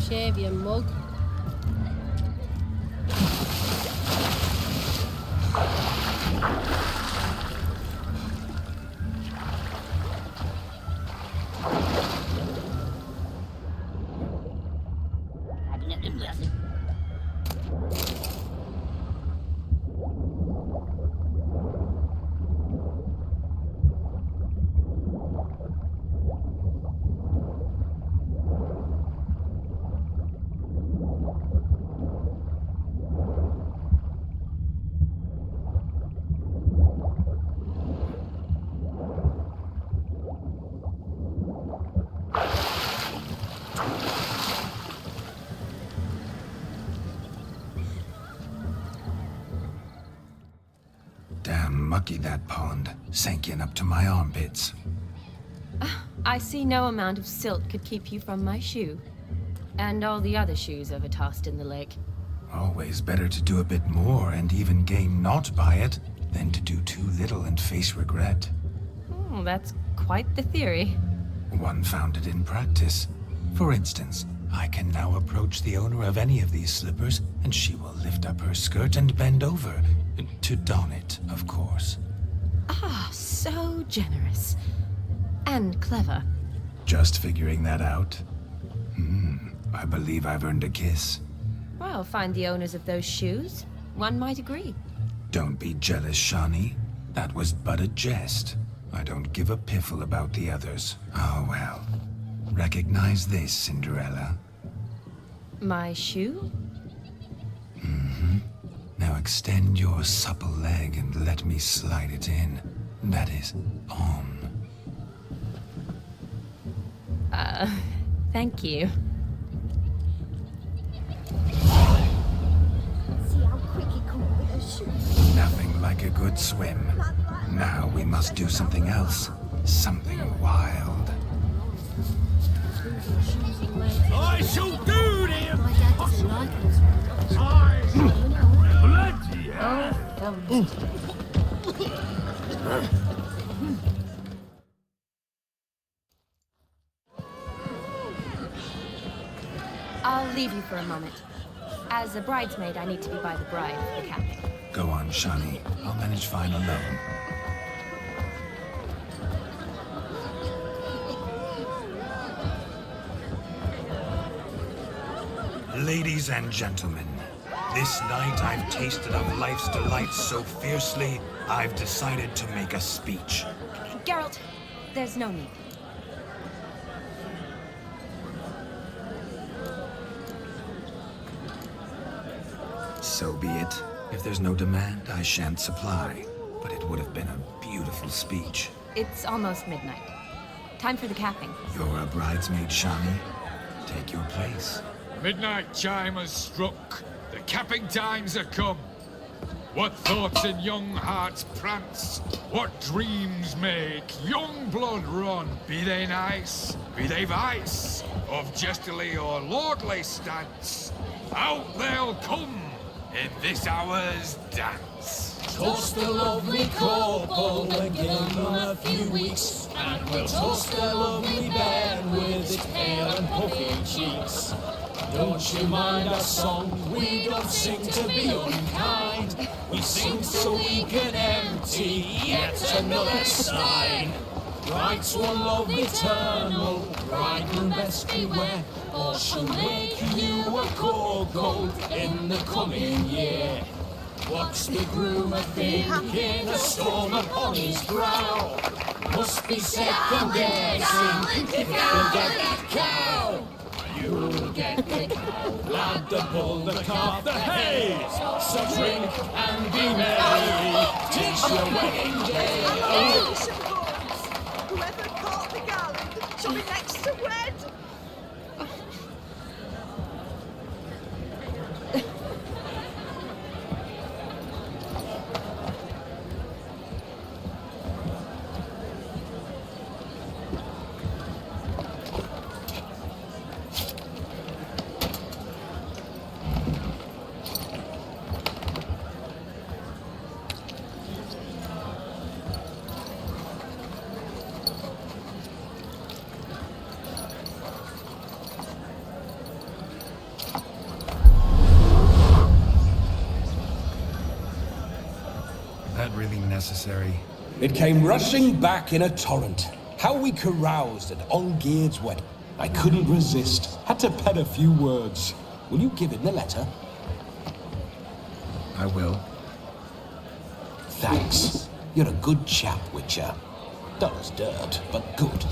Shave your mug. Damn mucky that pond. Sank in up to my armpits. I see no amount of silt could keep you from my shoe. And all the other shoes ever tossed in the lake. Always better to do a bit more and even gain naught by it than to do too little and face regret. Oh, that's quite the theory. One founded in practice. For instance, I can now approach the owner of any of these slippers, and she will lift up her skirt and bend over. To don it, of course. Ah, so generous. And clever. Just figuring that out? I believe I've earned a kiss. Well, find the owners of those shoes. One might agree. Don't be jealous, Shani. That was but a jest. I don't give a piffle about the others. Oh well. Recognize this, Cinderella? My shoe? Mm-hmm. Now extend your supple leg and let me slide it in. That is on. Thank you. See how quick he come with a shoe. Nothing like a good swim. Now we must do something else. Something wild. I shall do them! My dad doesn't like it. Bloody hell! I'll leave you for a moment. As a bridesmaid, I need to be by the bride for the capping. Go on, Shani. I'll manage fine alone. Ladies and gentlemen, this night I've tasted of life's delights so fiercely, I've decided to make a speech. Geralt, there's no need. So be it. If there's no demand, I shan't supply. But it would have been a beautiful speech. It's almost midnight. Time for the capping. You're a bridesmaid, Shani. Take your place. Midnight chime has struck. The capping times are come. What thoughts in young hearts prance? What dreams make young blood run? Be they nice, be they vice, of jestily or lordly stance, out they'll come in this hour's dance. Toast the lovely couple, we'll give them a few weeks, and we'll toast the lovely bed with its pale and puffy cheeks. Don't you mind our song? We don't sing to be unkind. We sing so we can empty yet another sign. Bride's one love eternal, bridegroom best beware, or she'll make you a cold gold in the coming year. What's the groom a thinking? A storm upon his brow. Must be second guessing if he'll get that cow. You'll get the cow, lad, the bull, the calf, the hay. So drink and be merry, 'tis your wedding day. Whoever caught the garland shall be next to wed. Really necessary? It came rushing back in a torrent. How we caroused and on-geared's wet. I couldn't resist. Had to pen a few words. Will you give him the letter? I will. Thanks. You're a good chap, Witcher. Dull as dirt, but good.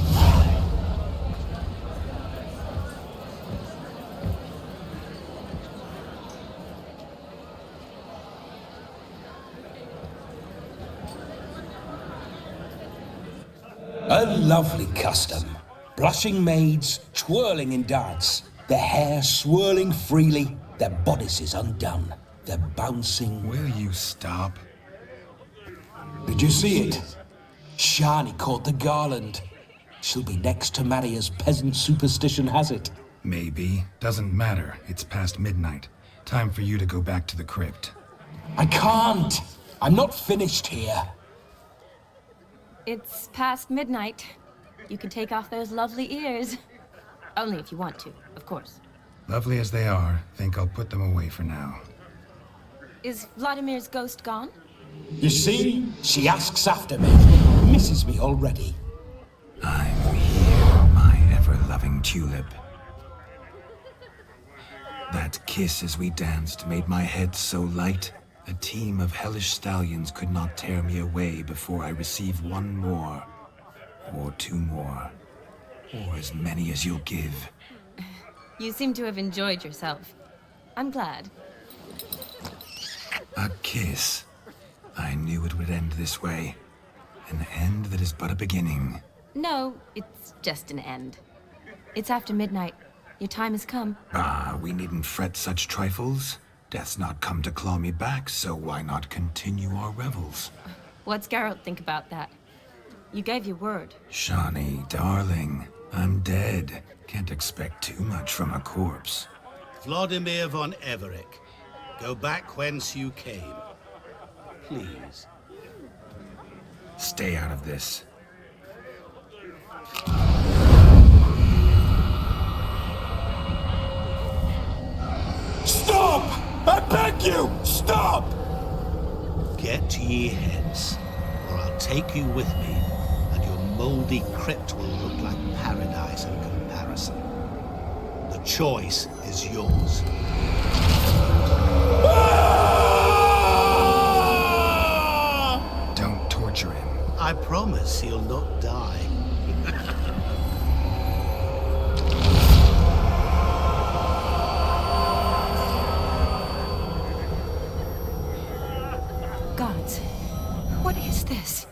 A lovely custom. Blushing maids, twirling in dance. Their hair swirling freely, their bodices undone. They're bouncing. Will you stop? Did you see it? Shani caught the garland. She'll be next to marry as peasant superstition has it. Maybe. Doesn't matter. It's past midnight. Time for you to go back to the crypt. I can't. I'm not finished here. It's past midnight. You can take off those lovely ears. Only if you want to, of course. Lovely as they are, think I'll put them away for now. Is Vladimir's ghost gone? You see, she asks after me. Misses me already. I'm here, my ever-loving tulip. That kiss as we danced made my head so light. A team of hellish stallions could not tear me away before I receive one more, or two more, or as many as you'll give. You seem to have enjoyed yourself. I'm glad. A kiss. I knew it would end this way. An end that is but a beginning. No, it's just an end. It's after midnight. Your time has come. Ah, we needn't fret such trifles. Death's not come to claw me back, so why not continue our revels? What's Geralt think about that? You gave your word. Shawnee, darling, I'm dead. Can't expect too much from a corpse. Vladimir von Everick, go back whence you came. Please. Stay out of this. Stop! I beg you! Stop! Get ye hence, or I'll take you with me, and your moldy crypt will look like paradise in comparison. The choice is yours. Don't torture him. I promise he'll not die. Gods, what is this?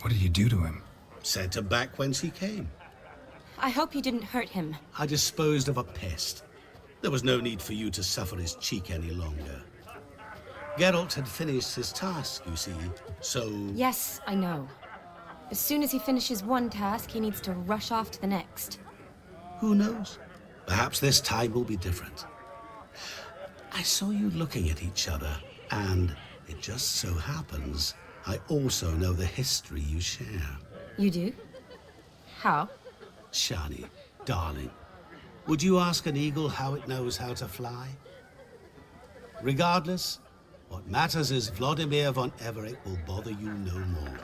What did you do to him? Sent him back whence he came. I hope you didn't hurt him. I disposed of a pest. There was no need for you to suffer his cheek any longer. Geralt had finished his task, you see, so... Yes, I know. As soon as he finishes one task, he needs to rush off to the next. Who knows? Perhaps this time will be different. I saw you looking at each other, and it just so happens I also know the history you share. You do? How? Shani, darling, would you ask an eagle how it knows how to fly? Regardless, what matters is Vladimir von Everick will bother you no more.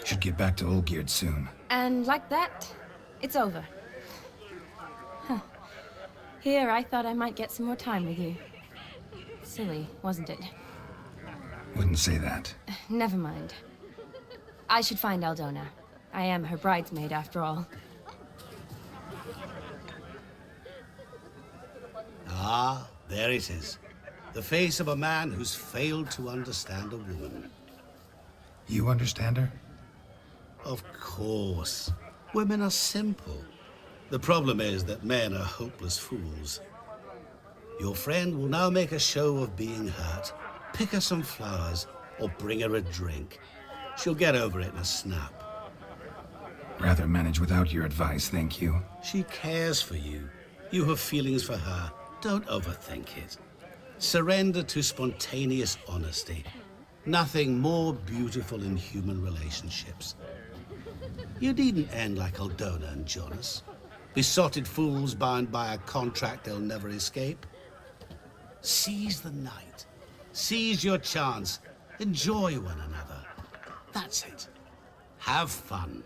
Should get back to Olgierd soon. And like that, it's over. Huh. Here, I thought I might get some more time with you. Silly, wasn't it? Wouldn't say that. Never mind. I should find Aldona. I am her bridesmaid, after all. Ah, there it is. The face of a man who's failed to understand a woman. You understand her? Of course. Women are simple. The problem is that men are hopeless fools. Your friend will now make a show of being hurt, pick her some flowers, or bring her a drink. She'll get over it in a snap. Rather manage without your advice, thank you. She cares for you. You have feelings for her. Don't overthink it. Surrender to spontaneous honesty. Nothing more beautiful in human relationships. You needn't end like Aldona and Jonas. Besotted fools bound by a contract they'll never escape. Seize the night. Seize your chance. Enjoy one another. That's it. Have fun.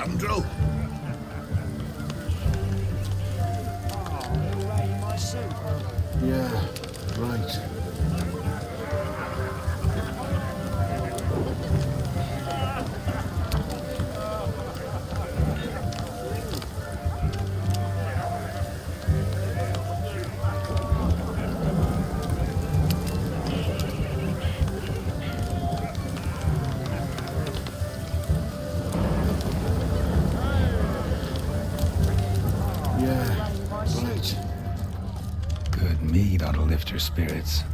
scoundrel. Yeah, right. Good mead ought to lift her spirits.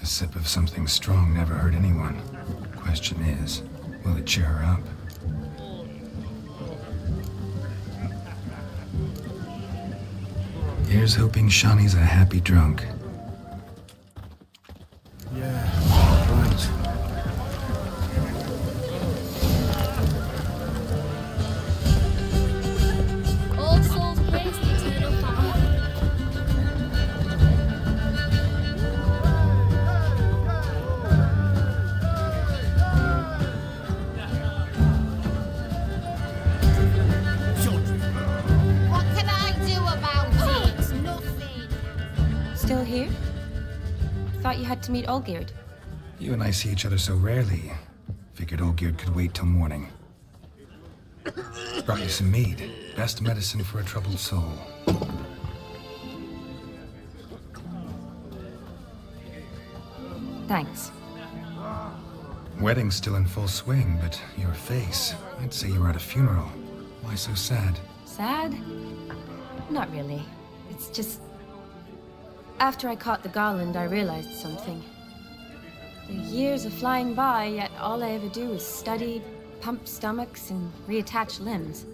A sip of something strong never hurt anyone. Question is, will it cheer her up? Here's hoping Shawnee's a happy drunk. All souls praise the eternal fire. What can I do about it? Nothing. Still here? Thought you had to meet Olgierd. You and I see each other so rarely. Figured Olgierd could wait till morning. Brought you some mead. Best medicine for a troubled soul. Thanks. Wedding's still in full swing, but your face, I'd say you were at a funeral. Why so sad? Sad? Not really. It's just... After I caught the garland, I realized something. The years are flying by, yet all I ever do is study, pump stomachs, and reattach limbs.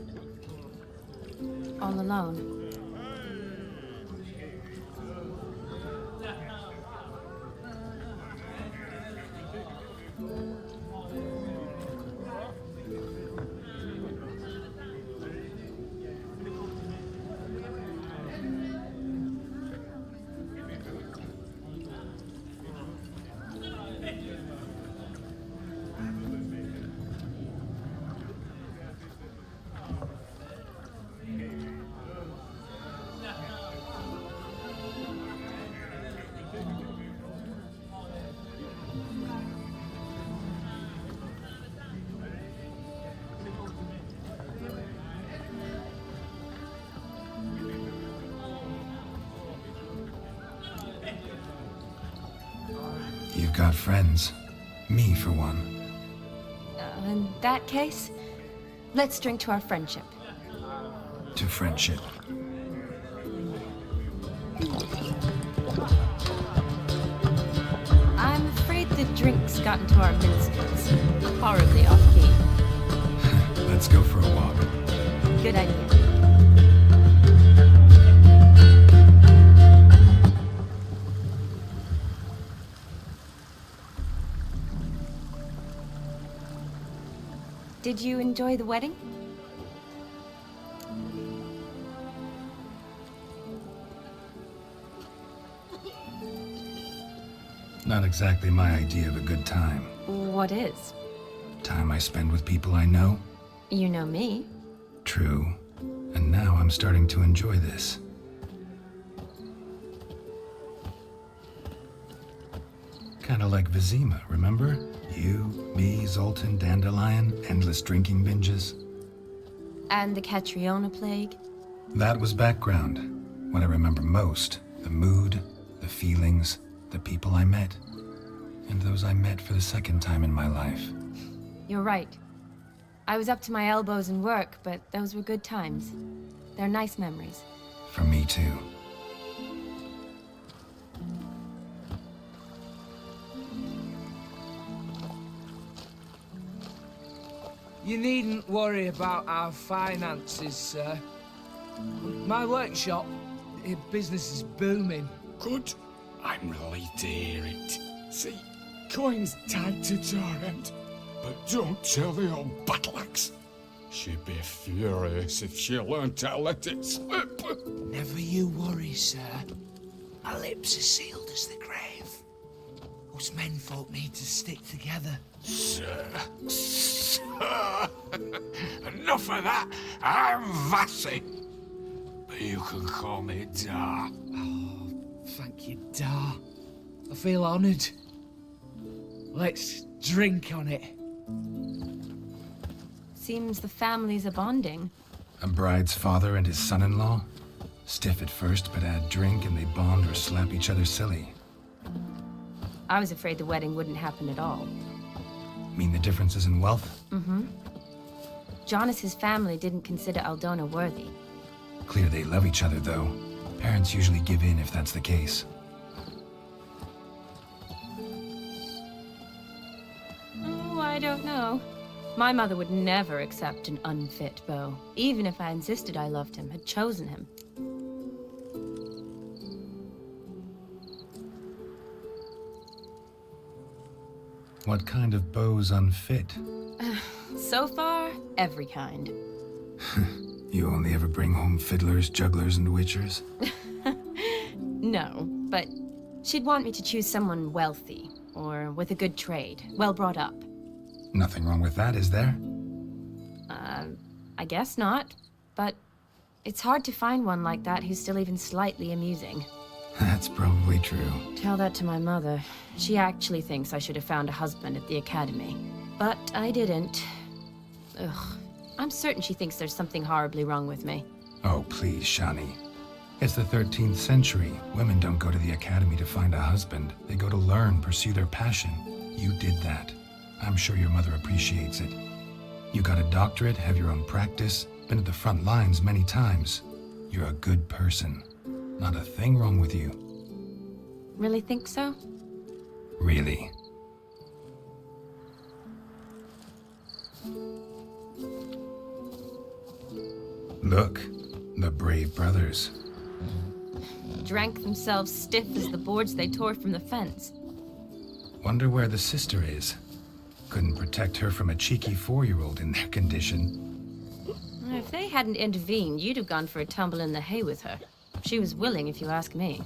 All alone. You've got friends. Me, for one. In that case, let's drink to our friendship. To friendship. I'm afraid the drink's got into our minstrels. Horribly off-key. Let's go for a walk. Good idea. Did you enjoy the wedding? Not exactly my idea of a good time. What is? Time I spend with people I know. You know me. True. And now I'm starting to enjoy this. Kinda like Vizima, remember? You, me, Zoltan, Dandelion, endless drinking binges. And the Catriona plague. That was background. What I remember most, the mood, the feelings, the people I met. And those I met for the second time in my life. You're right. I was up to my elbows in work, but those were good times. They're nice memories. For me too. You needn't worry about our finances, sir. My workshop, business is booming. Good. I'm relieved to hear it. See, coin's tied to Torrent, but don't tell the old battle-axe. She'd be furious if she learned to let it slip. Never you worry, sir. My lips are sealed as the grave. Oh, Us menfolk need to stick together. Sir. Enough of that. I'm Vassy. But you can call me Dar. Oh, thank you, Dar. I feel honoured. Let's drink on it. Seems the families are bonding. A bride's father and his son-in-law? Stiff at first, but add drink and they bond or slap each other silly. I was afraid the wedding wouldn't happen at all. Mean the differences in wealth? Mm-hmm. Jonas's family didn't consider Aldona worthy. Clear they love each other, though. Parents usually give in if that's the case. Oh, I don't know. My mother would never accept an unfit beau, even if I insisted I loved him, had chosen him. What kind of beau's unfit? So far, every kind. You only ever bring home fiddlers, jugglers, and witchers? No, but she'd want me to choose someone wealthy, or with a good trade, well brought up. Nothing wrong with that, is there? I guess not, but it's hard to find one like that who's still even slightly amusing. That's probably true. Tell that to my mother. She actually thinks I should have found a husband at the academy. But I didn't. Ugh. I'm certain she thinks there's something horribly wrong with me. Oh, please, Shani. It's the 13th century. Women don't go to the academy to find a husband. They go to learn, pursue their passion. You did that. I'm sure your mother appreciates it. You got a doctorate, have your own practice, been at the front lines many times. You're a good person. Not a thing wrong with you. Really think so? Really. Look, the brave brothers. Drank themselves stiff as the boards they tore from the fence. Wonder where the sister is. Couldn't protect her from a cheeky 4-year-old in their condition. If they hadn't intervened, you'd have gone for a tumble in the hay with her. She was willing, if you ask me.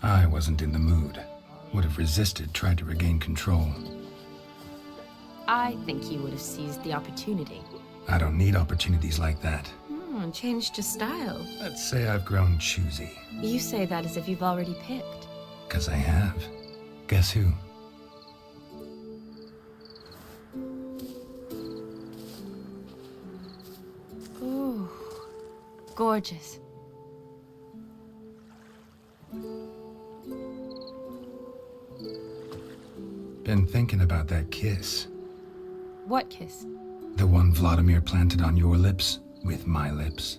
I wasn't in the mood. Would have resisted, tried to regain control. I think you would have seized the opportunity. I don't need opportunities like that. Changed your style. Let's say I've grown choosy. You say that as if you've already picked. 'Cause I have. Guess who? Ooh, gorgeous. Been thinking about that kiss. What kiss? The one Vladimir planted on your lips, with my lips.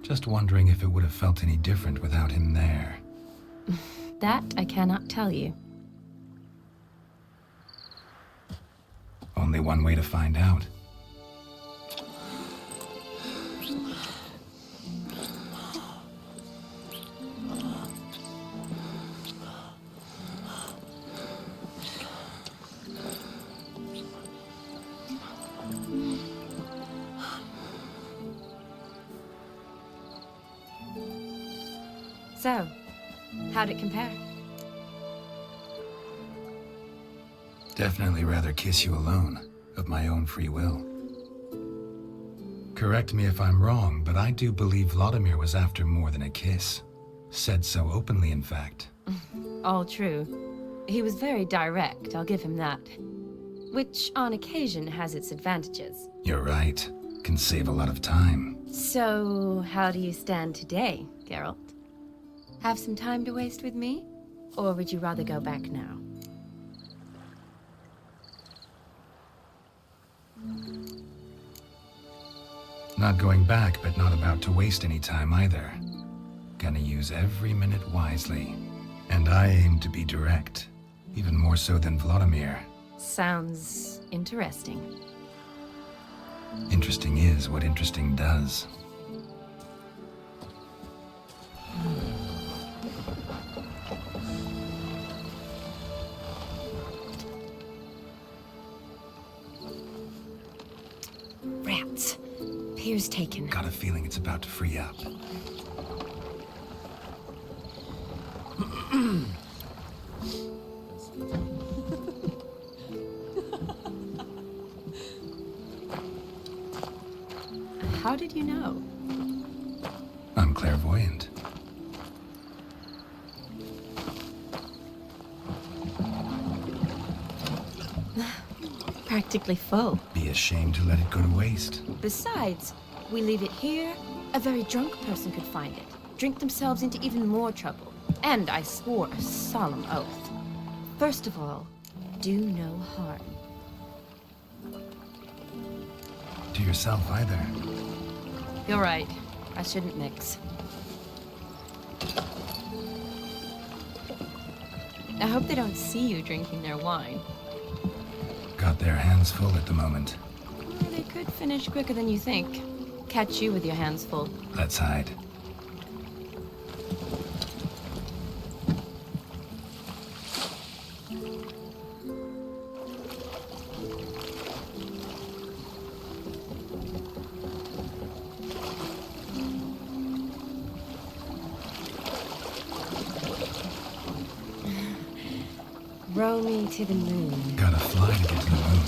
Just wondering if it would have felt any different without him there. That I cannot tell you. Only one way to find out. So, how'd it compare? Definitely rather kiss you alone, of my own free will. Correct me if I'm wrong, but I do believe Vladimir was after more than a kiss. Said so openly, in fact. All true. He was very direct, I'll give him that. Which, on occasion, has its advantages. You're right. Can save a lot of time. So, how do you stand today, Geralt? Have some time to waste with me? Or would you rather go back now? Not going back, but not about to waste any time either. Gonna use every minute wisely. And I aim to be direct. Even more so than Vladimir. Sounds interesting. Interesting is what interesting does. Here's taken. Got a feeling it's about to free up. How did you know? I'm clairvoyant. Practically full. Be ashamed to let it go to waste. Besides, we leave it here, a very drunk person could find it, drink themselves into even more trouble. And I swore a solemn oath. First of all, do no harm. To yourself either. You're right. I shouldn't mix. I hope they don't see you drinking their wine. Got their hands full at the moment. Well, they could finish quicker than you think. Catch you with your hands full. Let's hide. Row me to the moon. Gotta fly to get to the moon.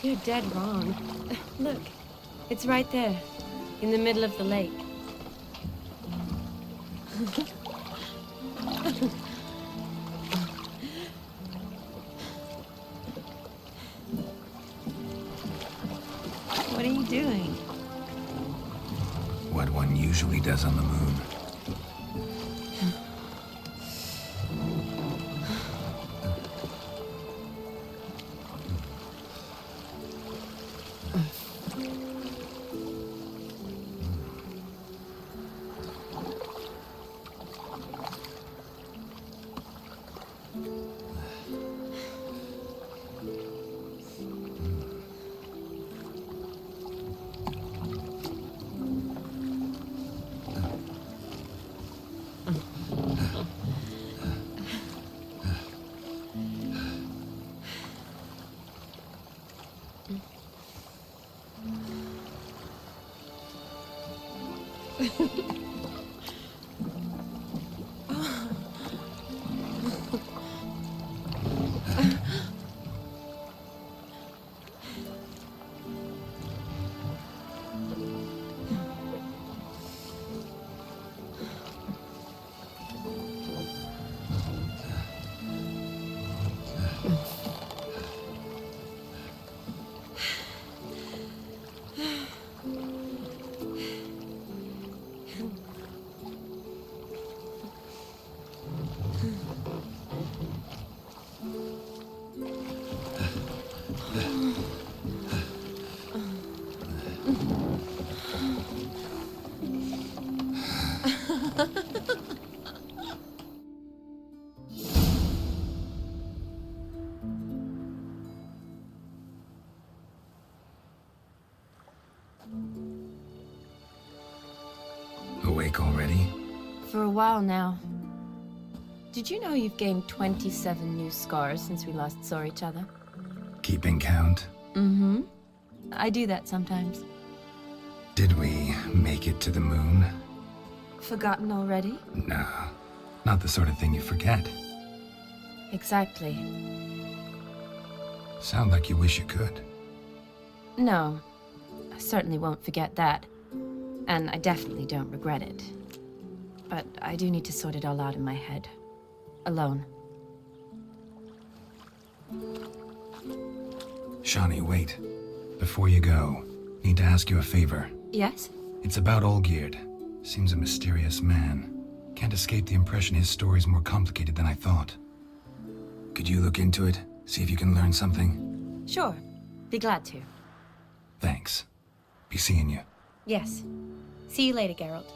You're dead wrong. Look, it's right there, in the middle of the lake. What are you doing? What one usually does on the moon. Awake already? For a while now. Did you know you've gained 27 new scars since we last saw each other? Keeping count? Mm-hmm. I do that sometimes. Did we make it to the moon? Forgotten already? No, not the sort of thing you forget. Exactly. Sound like you wish you could. No, I certainly won't forget that. And I definitely don't regret it. But I do need to sort it all out in my head. Alone. Shawnee, wait. Before you go, need to ask you a favor. Yes? It's about Olgierd. Seems a mysterious man. Can't escape the impression his story's more complicated than I thought. Could you look into it? See if you can learn something? Sure. Be glad to. Thanks. Be seeing you. Yes. See you later, Geralt.